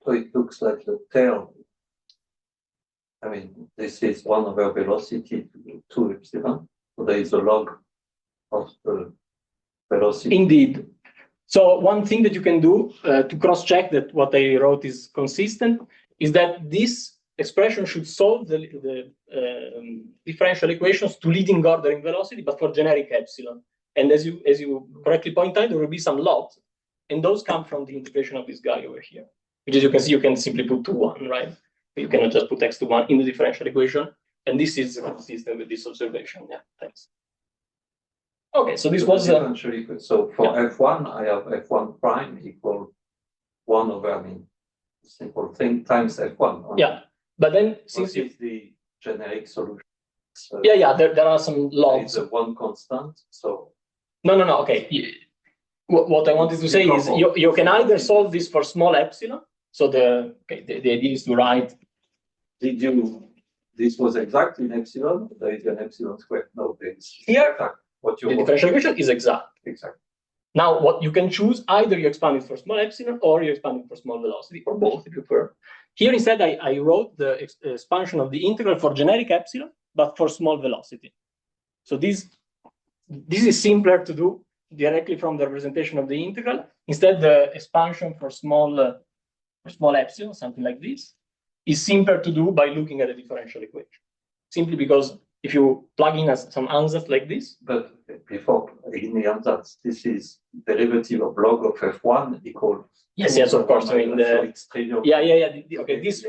Speaker 3: So it looks like the tail. I mean, this is 1 over velocity to 2 epsilon. So there is a log of the velocity.
Speaker 2: Indeed. So one thing that you can do to cross-check that what I wrote is consistent is that this expression should solve the differential equations to leading order in velocity, but for generic epsilon. And as you correctly point out, there will be some logs, and those come from the integration of this guy over here. Which, as you can see, you can simply put 2, 1, right? You cannot just put x to 1 in the differential equation, and this is consistent with this observation. Yeah, thanks. Okay, so this was
Speaker 3: so for f1, I have f1 prime equal 1 over, I mean, simple thing times f1.
Speaker 2: Yeah, but then since
Speaker 3: is the generic solution?
Speaker 2: Yeah, there are some logs.
Speaker 3: It's a 1 constant, so.
Speaker 2: No. Okay. What I wanted to say is you can either solve this for small epsilon. So the idea is to write.
Speaker 3: This was exact in epsilon? There is an epsilon squared. No, it's
Speaker 2: here.
Speaker 3: Exact. What you
Speaker 2: the differential equation is exact.
Speaker 3: Exactly.
Speaker 2: Now, what you can choose, either you expand it for small epsilon or you expand it for small velocity, or both if you prefer. Here instead, I wrote the expansion of the integral for generic epsilon, but for small velocity. So this is simpler to do directly from the representation of the integral. Instead, the expansion for small epsilon, something like this, is simpler to do by looking at the differential equation. Simply because if you plug in some ansatz like this.
Speaker 3: But before in the ansatz, this is derivative of log of f1 equal.
Speaker 2: Yes, of course. I mean,
Speaker 3: it's trivial.
Speaker 2: Yeah. Okay, this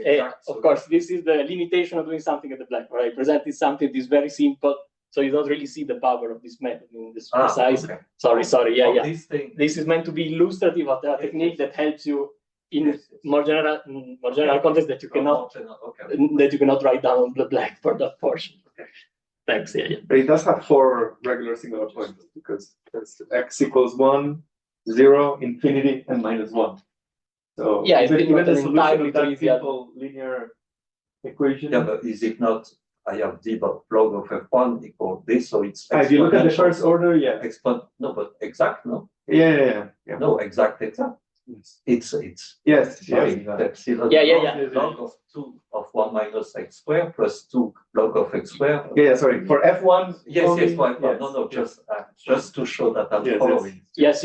Speaker 2: of course, this is the limitation of doing something at the black. Right, I presented something that is very simple, so you don't really see the power of this method in this precise. Okay. Sorry. Yeah.
Speaker 3: This
Speaker 2: is meant to be illustrative of the technique that helps you in more general context that you cannot write down on the black for that portion. Thanks. Yeah.
Speaker 6: But it does have 4 regular singular points because it's x equals 1, 0, infinity, and -1. So
Speaker 2: yeah,
Speaker 6: even the solution
Speaker 2: entirely
Speaker 6: of that
Speaker 2: trivial
Speaker 6: simple linear equation.
Speaker 3: Yeah, but is it not? I have d log of f1 equal this, so it's.
Speaker 6: If you look at the first order, yeah.
Speaker 3: No, but exact, no.
Speaker 6: Yeah.
Speaker 3: No, exact. It's
Speaker 6: Yes.
Speaker 3: epsilon log of 2 of 1 minus x squared plus 2 log of x squared.
Speaker 6: Yeah, sorry. For F1.
Speaker 3: Yes, for F1. No, just to show that I'm following.
Speaker 2: Yes.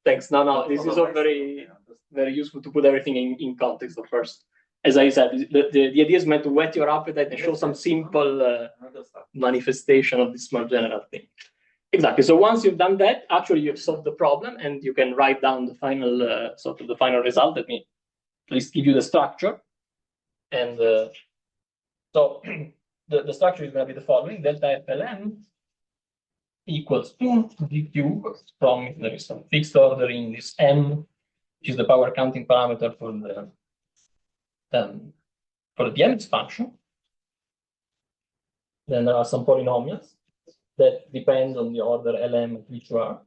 Speaker 2: Thanks. No. This is all very useful to put everything in context at first. As I said, the idea is meant to whet your appetite and show some simple manifestation of this more general thing. Exactly. So once you've done that, actually you've solved the problem, and you can write down the final the final result. Let me at least give you the structure. And so the structure is going to be the following: delta FLM equals to d cube from, there is some fixed order in this m, which is the power counting parameter for the dmx function. Then there are some polynomials that depend on the order Lm at which you are.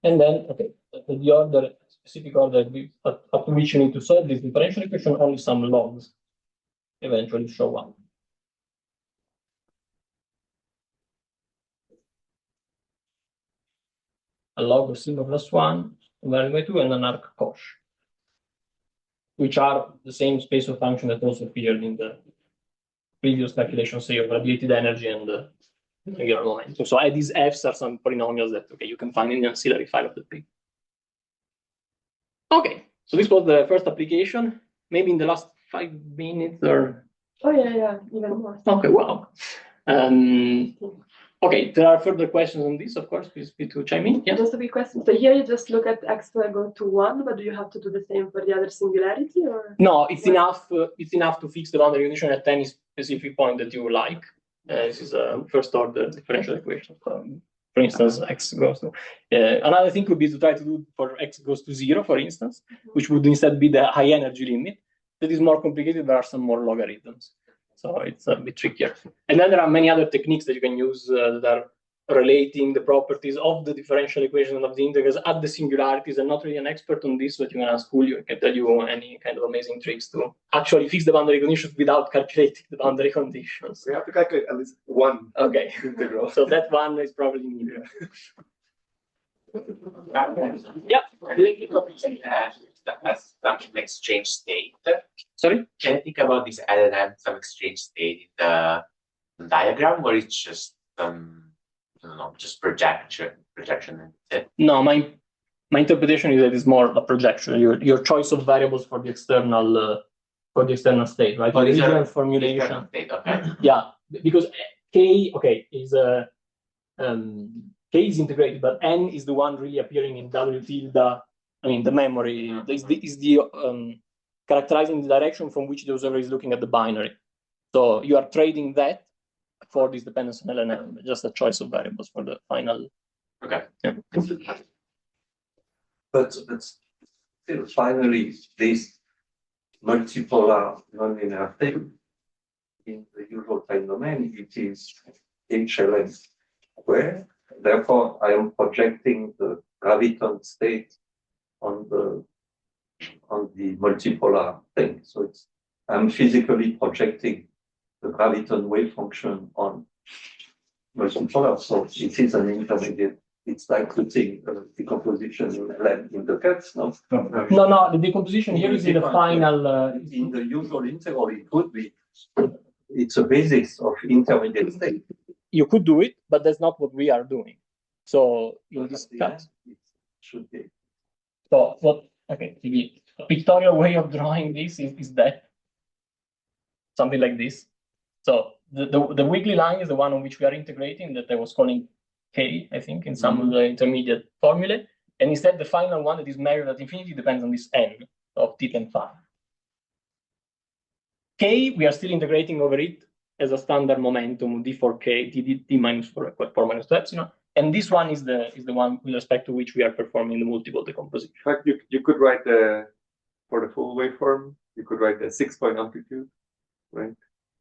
Speaker 2: And then, the order, specific order at which you need to solve this differential equation, only some logs eventually show up. A log of sigma plus 1, value by 2, and an arc cosh, which are the same space of function that also appeared in the previous calculation, say, of radiated energy and angular momentum. So these f's are some polynomials that you can find in the ancillary file of the paper. Okay, so this was the first application. Maybe in the last 5 minutes or.
Speaker 1: Oh yeah, even more.
Speaker 2: Okay, wow. Okay, there are further questions on this, of course. Please feel to chime in. Yeah.
Speaker 1: Just a quick question. So here you just look at x go to 1, but do you have to do the same for the other singularity, or?
Speaker 2: No, it's enough. It's enough to fix the boundary condition at any specific point that you like. This is a first order differential equation. For instance, x goes to. Another thing could be to try to do for x goes to 0, for instance, which would instead be the high energy limit. That is more complicated. There are some more logarithms. So it's a bit trickier. And then there are many other techniques that you can use that are relating the properties of the differential equation and of the integrals at the singularities. I'm not really an expert on this, but you can ask Julio. I can tell you any kind of amazing tricks to actually fix the boundary conditions without calculating the boundary conditions.
Speaker 6: We have to calculate at least one integral.
Speaker 2: So that one is probably needed. Yeah.
Speaker 7: Some exchange state.
Speaker 2: Sorry?
Speaker 7: Can you think about this LLM, some exchange state in the diagram, or it's just I don't know, just projection?
Speaker 2: No, my interpretation is that it's more a projection. Your choice of variables for the external state, right? The original formulation.
Speaker 7: State, okay.
Speaker 2: Yeah, because k is k is integrated, but n is the one really appearing in w tilde. I mean, the memory is the characterizing the direction from which the observer is looking at the binary. So you are trading that for this dependence on LNM, just a choice of variables for the final.
Speaker 7: Okay.
Speaker 2: Yeah.
Speaker 3: But still, finally, this multipolar nonlinear thing in the usual time domain, it is HLN squared. Therefore, I am projecting the graviton state on the multipolar thing. So I'm physically projecting the graviton wave function on multipolar. So it is an intermediate. It's like putting decomposition in the cuts, no?
Speaker 2: No. The decomposition here is in the final.
Speaker 3: In the usual integral, it would be. It's a basis of intermediate state.
Speaker 2: You could do it, but that's not what we are doing. So in this cut,
Speaker 3: it should be.
Speaker 2: So what? Okay, a pictorial way of drawing this is that something like this. So the wiggly line is the one on which we are integrating, that I was calling k, I think, in some of the intermediate formulae. And instead, the final one that is measured at infinity depends on this n of θ and phi. K, we are still integrating over it as a standard momentum d4k t minus 4 minus 2 epsilon, and this one is the one with respect to which we are performing the multiple decomposition.
Speaker 6: In fact, you could write for the full waveform, you could write the 6-point amplitude, right?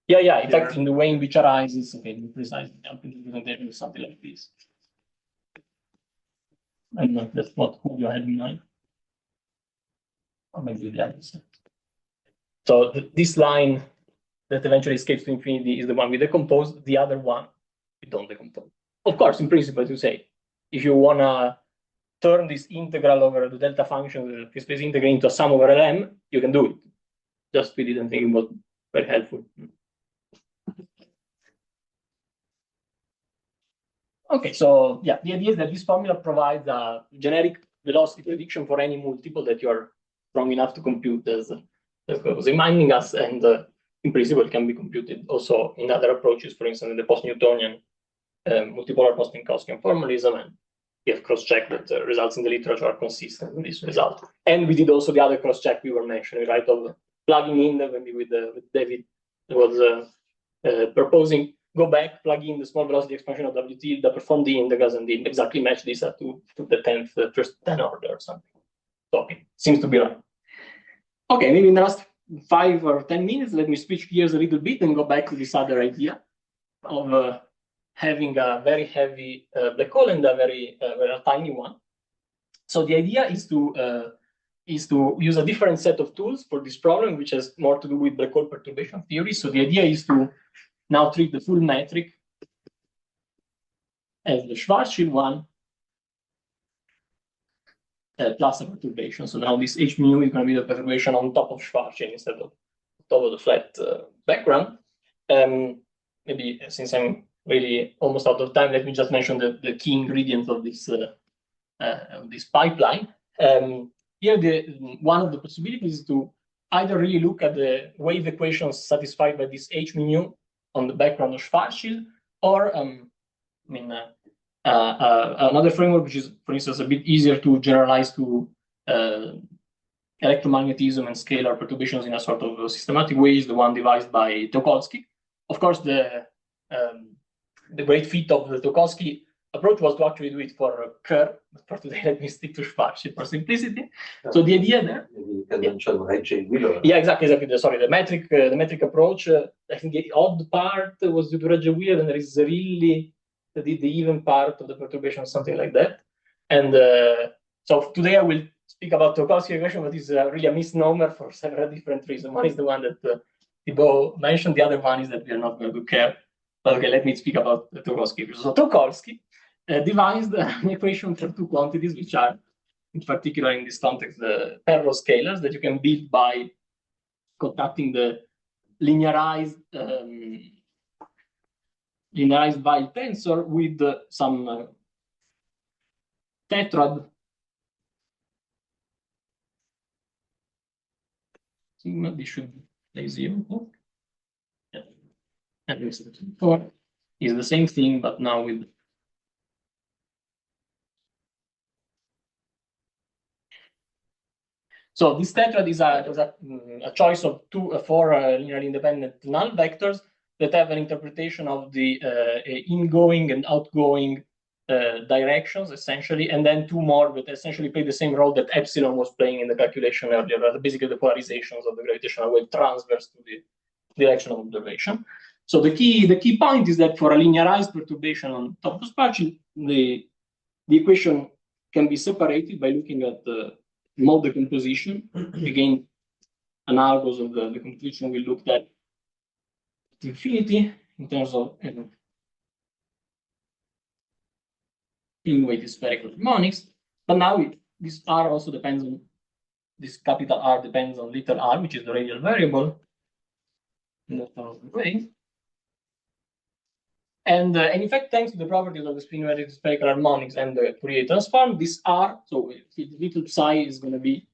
Speaker 2: Yeah. In fact, in the way in which arises, okay, to be precise, the amplitude representation is something like this. I don't know if that's what you had in mind, or maybe the other side. So this line that eventually escapes to infinity is the one we decompose. The other one we don't decompose. Of course, in principle, to say, if you wanna turn this integral over the delta function, the free space integral, into a sum over Lm, you can do it. Just we didn't think it was very helpful. Okay, so yeah, the idea is that this formula provides a generic velocity prediction for any multiple that you're strong enough to compute as reminding us, and in principle it can be computed also in other approaches, for instance, in the post-Newtonian multipolar post-Minkowskian formalism, and we have cross-checked that the results in the literature are consistent with this result. And we did also the other cross-check we were mentioning, right, of plugging in with David was proposing, go back, plug in the small velocity expansion of W tilde, perform the integrals, and then exactly match this to the 10th, first 10 order or something. So it seems to be right. Okay, maybe in the last 5 or 10 minutes, let me switch gears a little bit and go back to this other idea of having a very heavy black hole and a very tiny one. So the idea is to use a different set of tools for this problem, which has more to do with black hole perturbation theory. So the idea is to now treat the full metric as the Schwarzschild one plus a perturbation. So now this h mu is going to be the perturbation on top of Schwarzschild instead of top of the flat background. Maybe since I'm really almost out of time, let me just mention the key ingredients of this pipeline. Here, one of the possibilities is to either really look at the wave equations satisfied by this h mu on the background of Schwarzschild, or another framework which is, for instance, a bit easier to generalize to electromagnetism and scalar perturbations in a sort of systematic way is the one devised by Théorique. Of course, the great feat of the Théorique approach was to actually do it for Kerr, but for today, let me stick to Schwarzschild for simplicity. So the idea there.
Speaker 3: You can mention J. Wheeler.
Speaker 2: Yeah, exactly. Sorry, the metric approach. I think the odd part was due to J. Wheeler, and there is really the even part of the perturbation, something like that. And so today I will speak about Théorique equation, but it's really a misnomer for several different reasons. One is the one that Thibault mentioned. The other one is that we are not going to care. But okay, let me speak about the Théorique equation. So Théorique devised an equation for two quantities, which are, in particular in this context, the parallel scalars that you can build by contacting the linearized Weyl tensor with some tetrad sigma. This should be 0. Yeah. And this is the same thing, but now with so this tetrad is a choice of four linearly independent null vectors that have an interpretation of the ingoing and outgoing directions, essentially, and then two more that essentially play the same role that epsilon was playing in the calculation earlier, basically the polarizations of the gravitational wave transverse to the direction of observation. So the key point is that for a linearized perturbation on top of Schwarzschild, the equation can be separated by looking at the mode decomposition. Again, analogous of the decomposition we looked at infinity in terms of in-weighted spherical harmonics. But now this R also depends on, this capital R depends on little r, which is the radial variable in the way. And in fact, thanks to the properties of the spin-weighted spherical harmonics and the Fourier transform, this R, so little psi is going to be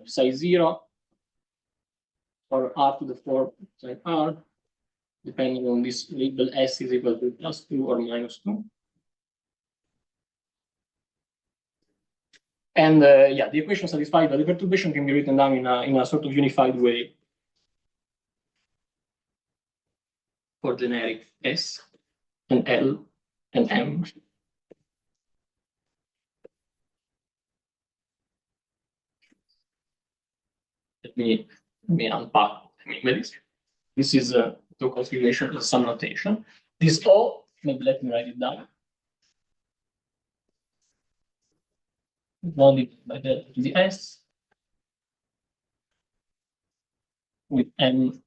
Speaker 2: psi 0 or r to the 4 psi r, depending on this label S is equal to +2 or -2. And yeah, the equation satisfied by the perturbation can be written down in a sort of unified way. for generic S and L and M. Let me unpack this. This is the configuration of some notation. This O, maybe let me write it down. One by the S with M.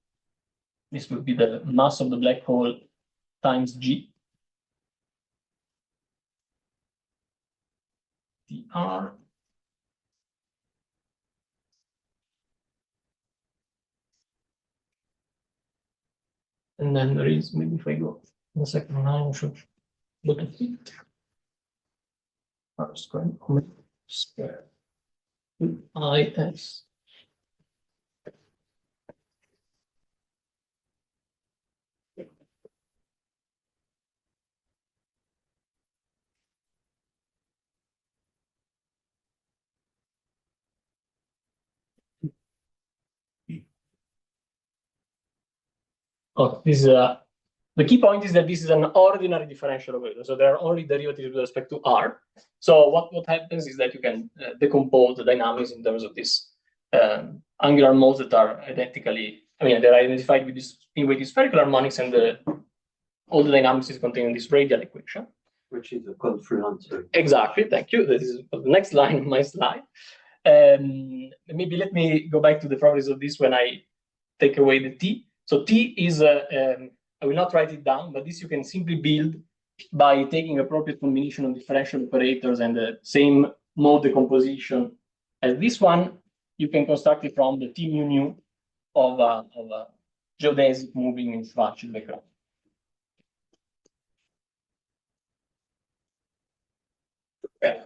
Speaker 2: This will be the mass of the black hole times G. dr. And then there is, maybe if I go in the second line, I should look at it. R squared square IS. Oh, this is the key point is that this is an ordinary differential operator, so there are only derivatives with respect to R. So what happens is that you can decompose the dynamics in terms of this angular modes that are identically, they're identified with this spin-weighted spherical harmonics, and all the dynamics is contained in this radial equation.
Speaker 3: Which is a confluent.
Speaker 2: Exactly, thank you. This is the next line of my slide. Maybe let me go back to the properties of this when I take away the T. So T is, I will not write it down, but this you can simply build by taking appropriate combination of differential operators and the same mode decomposition as this one. You can construct it from the T mu nu of a geodesic moving in Schwarzschild background. Okay.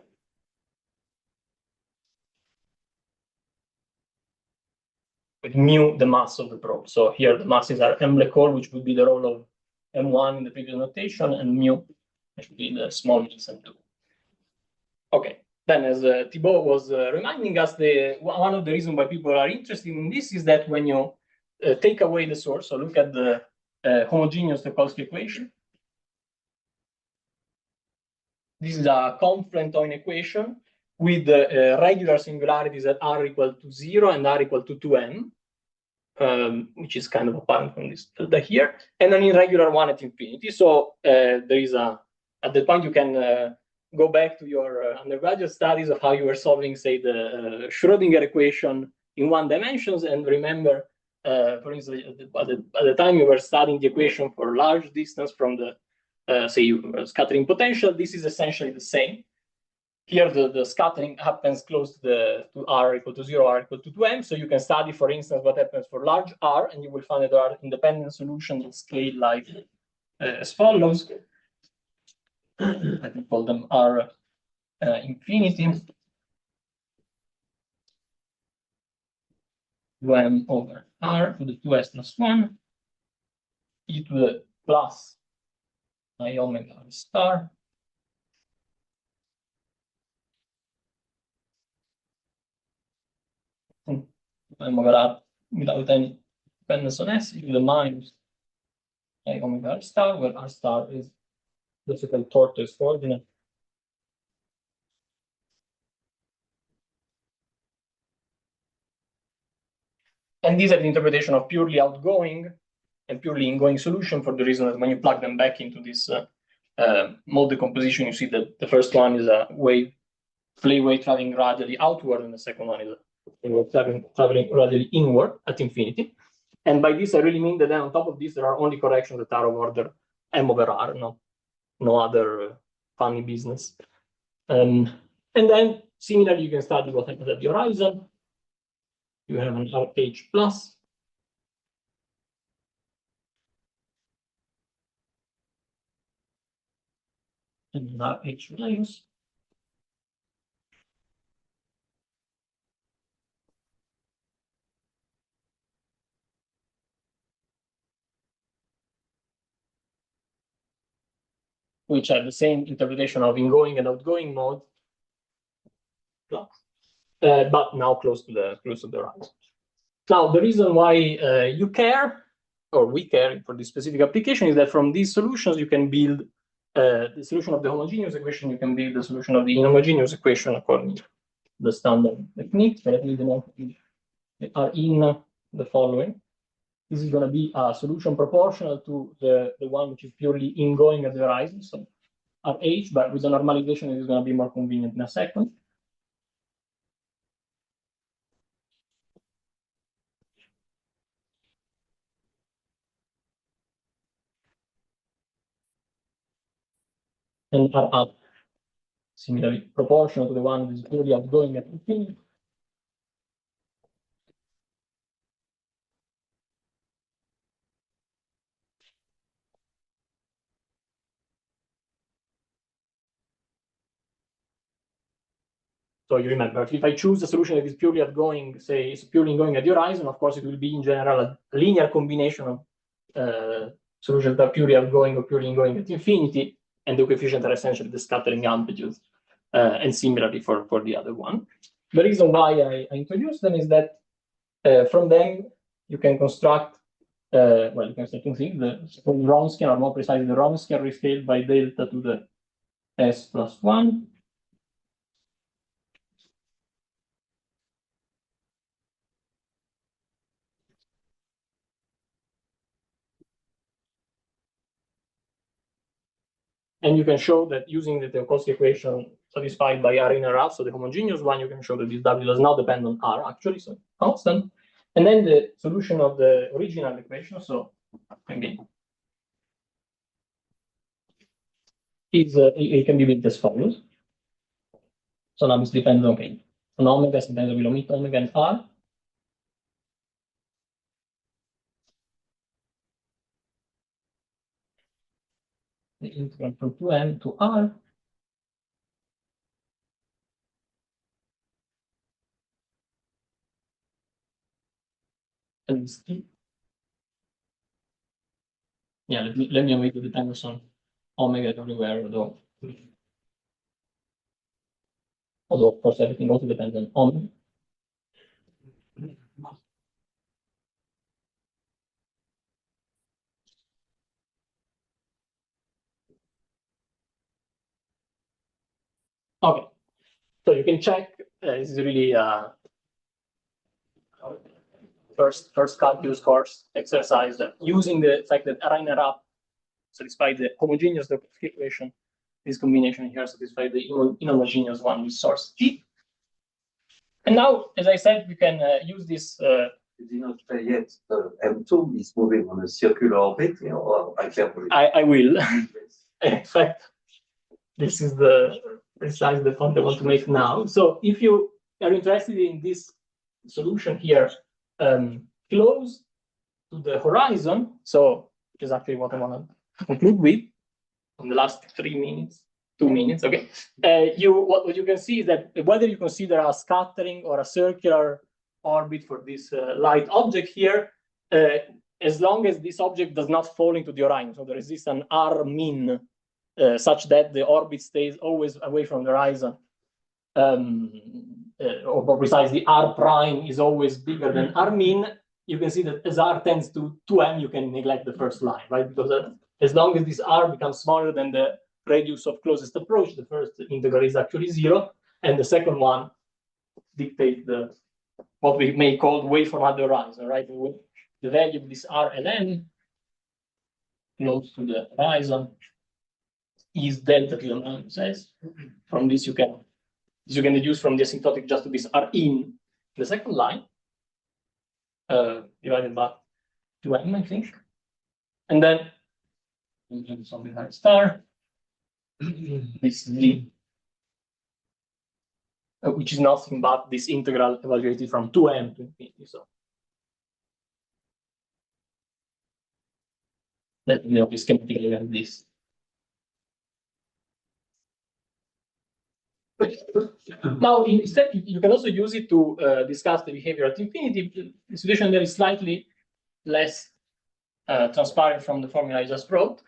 Speaker 2: With mu, the mass of the probe. So here the masses are m black hole, which would be the role of m1 in the previous notation, and mu, which would be the small mass m2. Okay. Then, as Thibaut was reminding us, one of the reasons why people are interested in this is that when you take away the source, so look at the homogeneous Topolsky equation. This is a confluent-Owen equation with regular singularities that are equal to 0 and are equal to 2m, which is kind of apparent from this delta here, and an irregular one at infinity. So there is at that point you can go back to your undergraduate studies of how you were solving, say, the Schrödinger equation in 1 dimensions, and remember, for instance, at the time you were studying the equation for large distance from the say scattering potential. This is essentially the same. Here, the scattering happens close to R equal to 0, R equal to 2m. So you can study, for instance, what happens for large R, and you will find that there are independent solutions that scale like as follows. Let me call them R infinity. 2m over R to the 2s plus 1, e to the plus I omega R star. M over R without any dependence on S, e to the minus I omega R star, where R star is the so-called tortoise coordinate. And these are the interpretation of purely outgoing and purely ingoing solution, for the reason that when you plug them back into this mode decomposition, you see that the first one is a Plane wave traveling radially outward, and the second one is a traveling radially inward at infinity. And by this, I really mean that then on top of this, there are only corrections that are of order m over r, no other funny business. And then similarly, you can study what happens at the horizon. You have an RH plus. And an RH minus. Which are the same interpretation of ingoing and outgoing mode, but now close to the horizon. Now, the reason why you care or we care for this specific application, is that from these solutions you can build the solution of the homogeneous equation, you can build the solution of the inhomogeneous equation according to the standard technique. But at least are in the following. This is going to be a solution proportional to the one which is purely ingoing at the horizon, so RH, but with the normalization it is going to be more convenient in a second. And are up, similarly proportional to the one that is purely outgoing at infinity. So you remember, if I choose a solution that is purely outgoing, say it's purely ingoing at the horizon, of course it will be in general a linear combination of solutions that are purely outgoing or purely ingoing at infinity, and the coefficients are essentially the scattering amplitudes, and similarly for the other one. The reason why I introduced them is that from them you can construct, well, you can start to think the Wronskian, or more precisely the Wronskian rescaled by delta to the s plus 1. And you can show that using the Théorique equation satisfied by R in R out, so the homogeneous one, you can show that this W does not depend on R actually, so constant. And then the solution of the original equation, so again, is it can be built as follows. So now this depends on on omega, sometimes I will omit omega and R. The integral from 2m to R. And yeah, let me omit the dependence on omega everywhere, although of course everything also depends on omega. Okay, so you can check. This is really first calculus course exercise using the fact that R in R up satisfy the homogeneous equation. This combination here satisfies the inhomogeneous one with source G. And now, as I said, we can use this.
Speaker 3: You did not say yet the M2 is moving on a circular orbit, or
Speaker 2: I will. In fact, this is the precise the point I want to make now. So if you are interested in this solution here, close to the horizon, so which is actually what I want to conclude with in the last 3 minutes, 2 minutes, okay. What you can see is that whether you consider a scattering or a circular orbit for this light object here, as long as this object does not fall into the horizon, so there exists an R min such that the orbit stays always away from the horizon, or more precisely R prime is always bigger than R min, you can see that as R tends to 2m, you can neglect the first line, right? Because as long as this R becomes smaller than the radius of closest approach, the first integral is actually 0, and the second one dictates what we may call waveform at the horizon, right? The value of this R ln close to the horizon is delta to the minus s. From this you can deduce from the asymptotic just to this R in the second line, divided by 2m, I think. And then something like star. This is the which is nothing but this integral evaluated from 2m to infinity. So let me know schematically like this. Now, instead, you can also use it to discuss the behavior at infinity. The situation there is slightly less transparent from the formula I just wrote.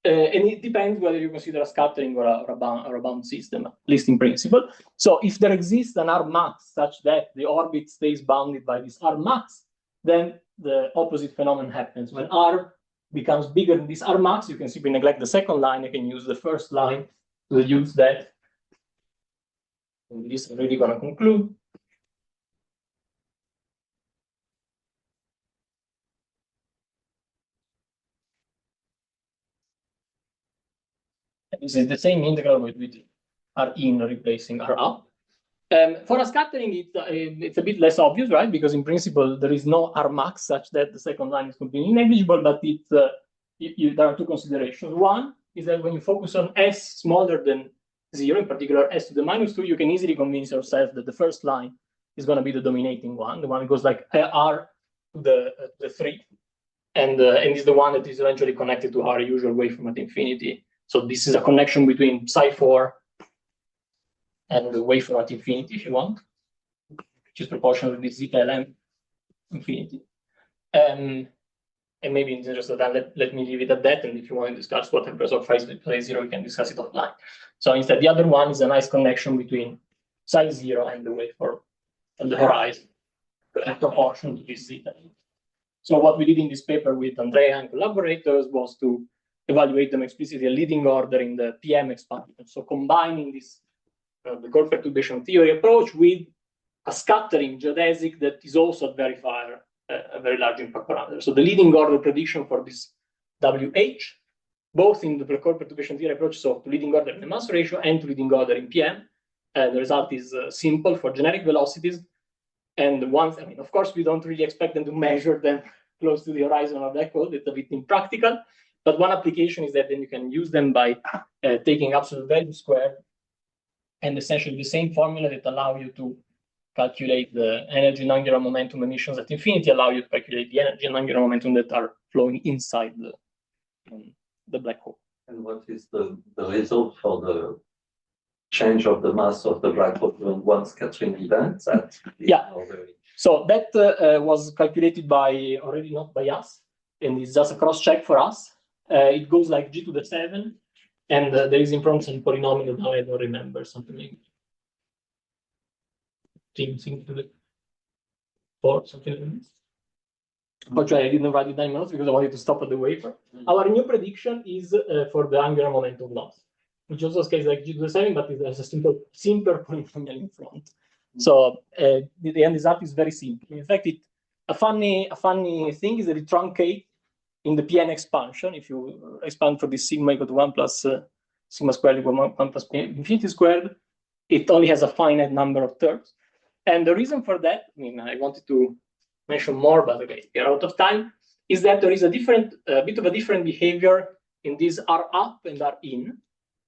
Speaker 2: And it depends whether you consider a scattering or a bound system, at least in principle. So if there exists an R max such that the orbit stays bounded by this R max, then the opposite phenomenon happens. When R becomes bigger than this R max, you can see we neglect the second line. I can use the first line to deduce that. And this is really going to conclude. This is the same integral with R in replacing R out. For a scattering, it's a bit less obvious, right? Because in principle, there is no R max such that the second line is completely negligible, but there are two considerations. One is that when you focus on S smaller than 0, in particular S to the -2, you can easily convince yourself that the first line is going to be the dominating one, the one that goes like R to the 3, and is the one that is eventually connected to our usual waveform at infinity. So this is a connection between psi4 and the waveform at infinity, if you want, which is proportional to this ZLM infinity. And maybe in the interest of time, let me leave it at that. And if you want to discuss what happens of psi 0, we can discuss it offline. So instead, the other one is a nice connection between psi 0 and the waveform on the horizon, proportional to this zeta. So what we did in this paper with Andrea and collaborators was to evaluate them explicitly a leading order in the PM expansion. So combining this the core perturbation theory approach with a scattering geodesic that is also a verifier, a very large impact parameter. So the leading order prediction for this WH, both in the core perturbation theory approach, so to leading order in the mass ratio and to leading order in PM. The result is simple for generic velocities. And once, I mean, of course, we don't really expect them to measure them close to the horizon of black hole. It's a bit impractical. But one application is that then you can use them by taking absolute value squared and essentially the same formula that allow you to calculate the energy and angular momentum emissions at infinity allow you to calculate the energy and angular momentum that are flowing inside the black hole.
Speaker 3: And what is the result for the change of the mass of the black hole during one scattering event?
Speaker 2: So that was calculated by, already not by us, and it's just a cross-check for us. It goes like g to the 7, and there is in front some polynomial, now I don't remember, something like something to the 4, something like this. Unfortunately, I didn't write it down in my notes because I wanted to stop at the wafer. Our new prediction is for the angular momentum loss, which also scales like g to the 7, but there's a simpler polynomial in front. So the end result is very simple. In fact, a funny thing is that it truncates in the PN expansion. If you expand for this sigma equal to 1 plus sigma squared equal 1 plus infinity squared, it only has a finite number of terms. And the reason for that, I mean, I wanted to mention more, but okay, we're out of time, is that there is a bit of a different behavior in these R up and R in.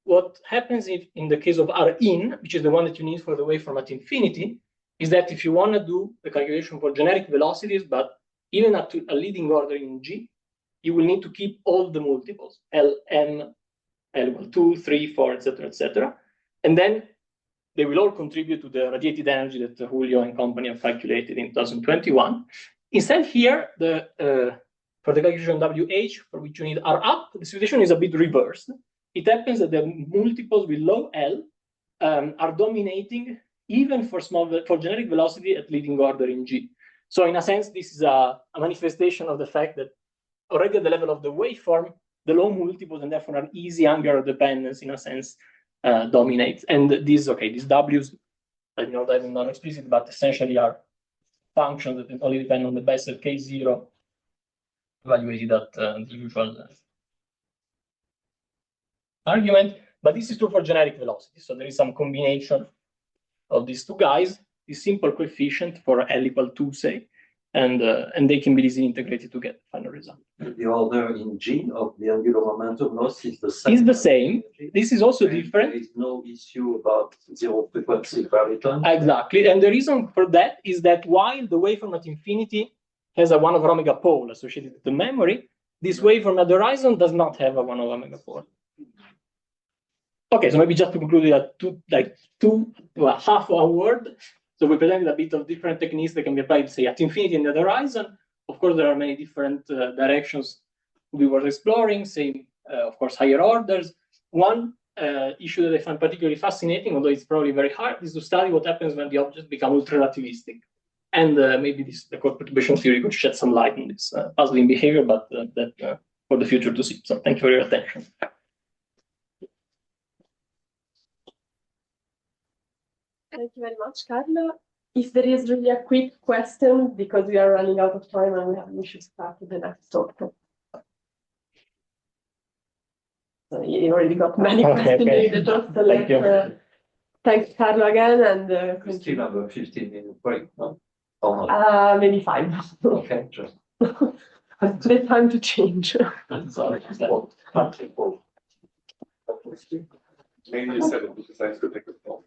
Speaker 2: What happens in the case of R in, which is the one that you need for the waveform at infinity, is that if you want to do the calculation for generic velocities, but even at a leading order in G, you will need to keep all the multiples, L, M, L equal 2, 3, 4, etc. And then they will all contribute to the radiated energy that Julio and company have calculated in 2021. Instead here, for the calculation WH, for which you need R up, the situation is a bit reversed. It happens that the multiples with low L are dominating even for generic velocity at leading order in G. So in a sense, this is a manifestation of the fact that already at the level of the waveform, the low multiples and therefore an easy angular dependence in a sense dominates. And these W's, I'm not explicit, but essentially are functions that only depend on the Bessel K0 evaluated at the usual argument. But this is true for generic velocity. So there is some combination of these two guys, this simple coefficient for L equal 2, say, and they can be easily integrated to get the final result.
Speaker 3: The order in G of the angular momentum loss is the same.
Speaker 2: Is the same. This is also different.
Speaker 3: There is no issue about zero frequency graviton.
Speaker 2: Exactly. And the reason for that is that while the waveform at infinity has a 1 over omega pole associated with the memory, this waveform at the horizon does not have a 1 over omega pole. Okay, so maybe just to conclude half a word. So we presented a bit of different techniques that can be applied, say, at infinity and at the horizon. Of course, there are many different directions we were exploring, say, of course, higher orders. One issue that I find particularly fascinating, although it's probably very hard, is to study what happens when the objects become ultra-relativistic. And maybe the core perturbation theory could shed some light on this puzzling behavior, but that for the future to see. So thank you for your attention.
Speaker 1: Thank you very much, Carlo. If there is really a quick question, because we are running out of time and we should start with the next talk. So you already got many questions in the talk, so let's thank Carlo again and
Speaker 3: We still have a 15-minute break, no? Or not?
Speaker 1: maybe 5.
Speaker 3: Okay, just.
Speaker 1: The time to change.
Speaker 3: Sorry.
Speaker 6: Maybe you said it because I have to take a call.